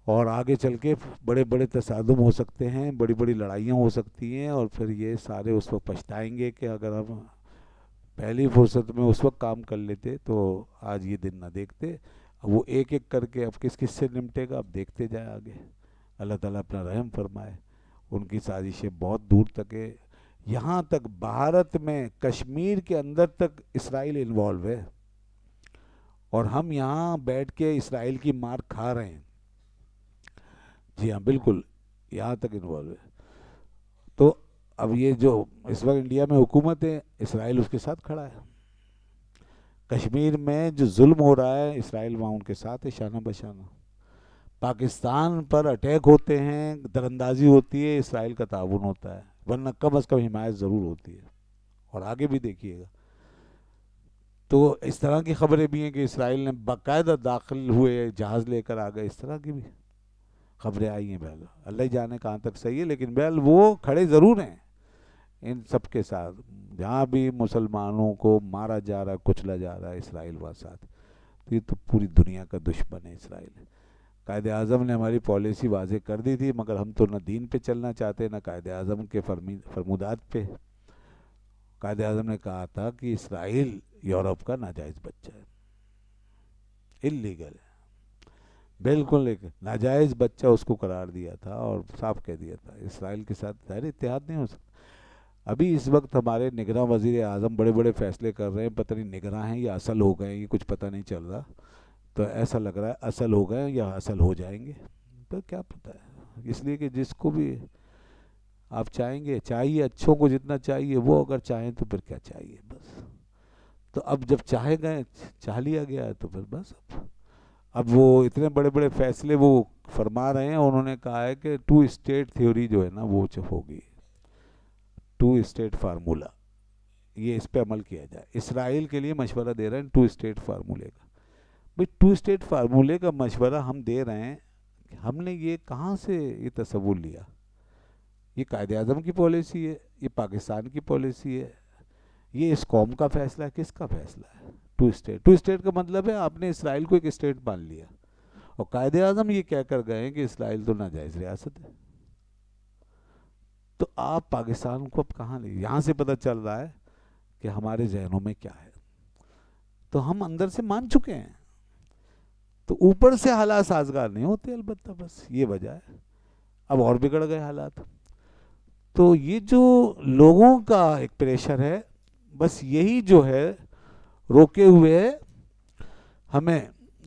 اور آگے چل کے بڑے بڑے تصادم ہو سکتے ہیں، بڑی بڑی لڑائیاں ہو سکتی ہیں، اور پھر یہ سارے اس وقت پچھتائیں گے کہ اگر ہم پہلی فرصت میں اس وقت کام کر لیتے تو آج یہ دن نہ دیکھتے. وہ ایک ایک کر کے اب کس کس سے نمٹے گا اب دیکھتے جائے آگے. اللہ تعالیٰ اپنا رحم فرمائے. ان کی سازشیں بہت دور تک ہے، یہاں تک بھارت میں کشمیر کے اندر تک اسرائیل انوالو ہے، اور ہم یہاں بیٹھ کے اسرائیل کی مار کھا رہے ہیں. جی ہاں بالکل یہاں تک انوالو ہے. تو اب یہ جو اس وقت انڈیا میں حکومت ہے، اسرائیل اس کے ساتھ کھڑا ہے. کشمیر میں جو ظلم ہو رہا ہے اسرائیل وہاں ان کے ساتھ ہے شانہ بشانہ. پاکستان پر اٹیک ہوتے ہیں، دراندازی ہوتی ہے، اسرائیل کا تعاون ہوتا ہے، ورنہ کم از کم حمایت ضرور ہوتی ہے. اور آگے بھی دیکھیے گا. تو اس طرح کی خبریں بھی ہیں کہ اسرائیل نے باقاعدہ داخل ہوئے جہاز لے کر آ گئے، اس طرح کی بھی خبریں آئی ہیں. بہرحال اللہ ہی جانے کہاں تک صحیح ہے، لیکن بہرحال وہ کھڑے ضرور ہیں ان سب کے ساتھ. جہاں بھی مسلمانوں کو مارا جا رہا ہے، کچلا جا رہا ہے، اسرائیل وہاں ساتھ. تو یہ تو پوری دنیا کا دشمن ہے اسرائیل. قائد اعظم نے ہماری پالیسی واضح کر دی تھی، مگر ہم تو نہ دین پہ چلنا چاہتے نہ قائد اعظم کے فرمودات پہ. قائد اعظم نے کہا تھا کہ اسرائیل یورپ کا ناجائز بچہ ہے، اللیگل ہے، بالکل ایک ناجائز بچہ اس کو قرار دیا تھا اور صاف کہہ دیا تھا اسرائیل کے ساتھ ظاہر اتحاد نہیں ہو سکتا۔ ابھی اس وقت ہمارے نگراں وزیر اعظم بڑے بڑے فیصلے کر رہے ہیں، پتہ نہیں نگراں ہیں یا اصل ہو گئے ہیں، یہ کچھ پتہ نہیں چل رہا، تو ایسا لگ رہا ہے اصل ہو گئے ہیں یا اصل ہو جائیں گے، تو کیا پتہ ہے، اس لیے کہ جس کو بھی آپ چاہیں گے، چاہیے اچھوں کو جتنا چاہیے، وہ اگر چاہیں تو پھر کیا چاہیے، بس تو اب جب چاہے گئے، چاہ لیا گیا ہے تو پھر بس اب وہ اتنے بڑے بڑے فیصلے وہ فرما رہے ہیں، انہوں نے کہا ہے کہ 2 اسٹیٹ تھیوری جو ہے نا وہ ہوگی، 2 اسٹیٹ فارمولا، یہ اس پہ عمل کیا جائے، اسرائیل کے لیے مشورہ دے رہے ہیں 2 اسٹیٹ فارمولے کا۔ بھئی 2 اسٹیٹ فارمولے کا مشورہ ہم دے رہے ہیں، ہم نے یہ کہاں سے یہ تصور لیا؟ یہ قائد اعظم کی پالیسی ہے، یہ پاکستان کی پالیسی ہے، یہ اس قوم کا فیصلہ ہے، کس کا فیصلہ ہے؟ 2 اسٹیٹ کا مطلب ہے آپ نے اسرائیل کو ایک اسٹیٹ مان لیا، اور قائد اعظم یہ کہہ کر گئے کہ اسرائیل تو ناجائز ریاست ہے، تو آپ پاکستان کو اب کہاں لے؟ یہاں سے پتہ چل رہا ہے کہ ہمارے ذہنوں میں کیا ہے، تو ہم اندر سے مان چکے ہیں، تو اوپر سے حالات سازگار نہیں ہوتے، البتہ بس یہ وجہ ہے، اب اور بگڑ گئے حالات۔ تو یہ جو لوگوں کا ایک پریشر ہے، بس یہی جو ہے روکے ہوئے ہے ہمیں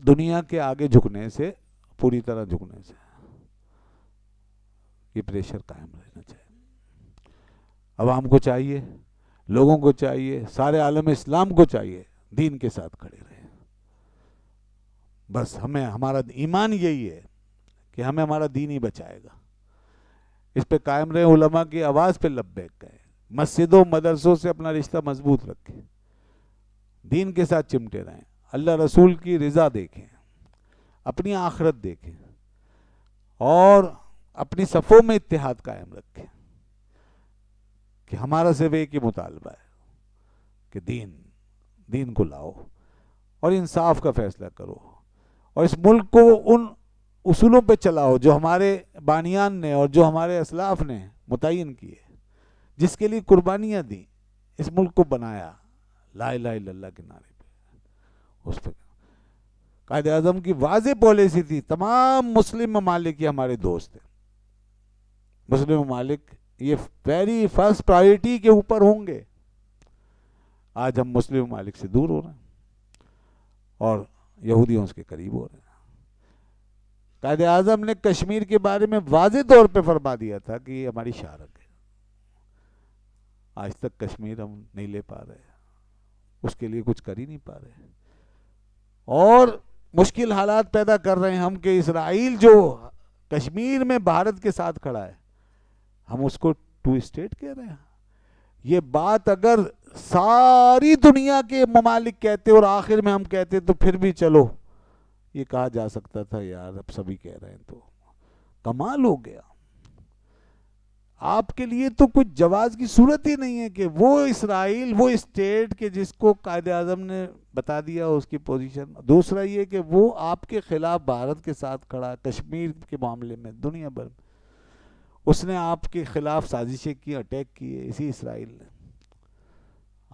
دنیا کے آگے جھکنے سے، پوری طرح جھکنے سے، یہ پریشر قائم رہنا چاہیے۔ عوام کو چاہیے، لوگوں کو چاہیے، سارے عالم اسلام کو چاہیے دین کے ساتھ کھڑے رہے، بس ہمیں ہمارا ایمان یہی ہے کہ ہمیں ہمارا دین ہی بچائے گا، اس پہ قائم رہے، علماء کی آواز پہ لبیک کہیں، مسجدوں مدرسوں سے اپنا رشتہ مضبوط رکھیں، دین کے ساتھ چمٹے رہیں، اللہ رسول کی رضا دیکھیں، اپنی آخرت دیکھیں، اور اپنی صفوں میں اتحاد قائم رکھیں کہ ہمارا صرف ایک ہی مطالبہ ہے کہ دین کو لاؤ اور انصاف کا فیصلہ کرو، اور اس ملک کو ان اصولوں پہ چلاؤ جو ہمارے بانیان نے اور جو ہمارے اسلاف نے متعین کیے، جس کے لیے قربانیاں دیں، اس ملک کو بنایا لا الہ الا اللہ کے نعرے پہ، اس پہ قائد اعظم کی واضح پالیسی تھی، تمام مسلم ممالک یہ ہمارے دوست ہیں، مسلم ممالک یہ ویری فرسٹ پرائیورٹی کے اوپر ہوں گے، آج ہم مسلم ممالک سے دور ہو رہے ہیں اور یہودیوں کے قریب ہو رہے ہیں۔ قائد اعظم نے کشمیر کے بارے میں واضح طور پہ فرما دیا تھا کہ یہ ہماری شارک ہے، آج تک کشمیر ہم نہیں لے پا رہے، اس کے لیے کچھ کر ہی نہیں پا رہے، اور مشکل حالات پیدا کر رہے ہیں ہم کہ اسرائیل جو کشمیر میں بھارت کے ساتھ کھڑا ہے، ہم اس کو 2 اسٹیٹ کہہ رہے ہیں۔ یہ بات اگر ساری دنیا کے ممالک کہتے اور آخر میں ہم کہتے تو پھر بھی چلو یہ کہا جا سکتا تھا، یار اب سبھی کہہ رہے ہیں تو کمال ہو گیا، آپ کے لیے تو کچھ جواز کی صورت ہی نہیں ہے کہ وہ اسرائیل وہ اسٹیٹ کے جس کو قائد اعظم نے بتا دیا اس کی پوزیشن، دوسرا یہ کہ وہ آپ کے خلاف بھارت کے ساتھ کھڑا، کشمیر کے معاملے میں دنیا بھر میں اس نے آپ کے خلاف سازشیں کی، اٹیک کیے، اسی اسرائیل نے،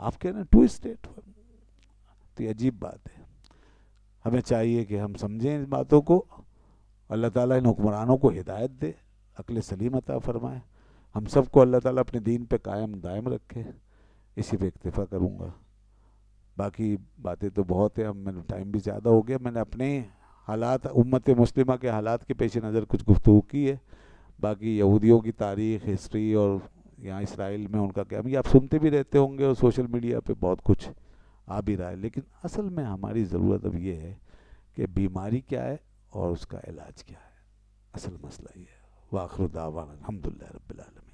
آپ کہہ رہے ہیں 2 اسٹیٹ، تو یہ عجیب بات ہے۔ ہمیں چاہیے کہ ہم سمجھیں اس باتوں کو، اللہ تعالیٰ ان حکمرانوں کو ہدایت دے، عقل سلیم عطا فرمائے، ہم سب کو اللہ تعالیٰ اپنے دین پہ قائم دائم رکھے، اسی پہ اکتفا کروں گا، باقی باتیں تو بہت ہیں، میں نے ٹائم بھی زیادہ ہو گیا، میں نے اپنے حالات امت مسلمہ کے حالات کے پیش نظر کچھ گفتگو کی ہے، باقی یہودیوں کی تاریخ، ہسٹری اور یہاں اسرائیل میں ان کا کیا، یہ آپ سنتے بھی رہتے ہوں گے اور سوشل میڈیا پہ بہت کچھ آ بھی رہا ہے، لیکن اصل میں ہماری ضرورت اب یہ ہے کہ بیماری کیا ہے اور اس کا علاج کیا ہے، اصل مسئلہ یہ ہے۔ وآخر دعوانا الحمدللہ رب العالمین۔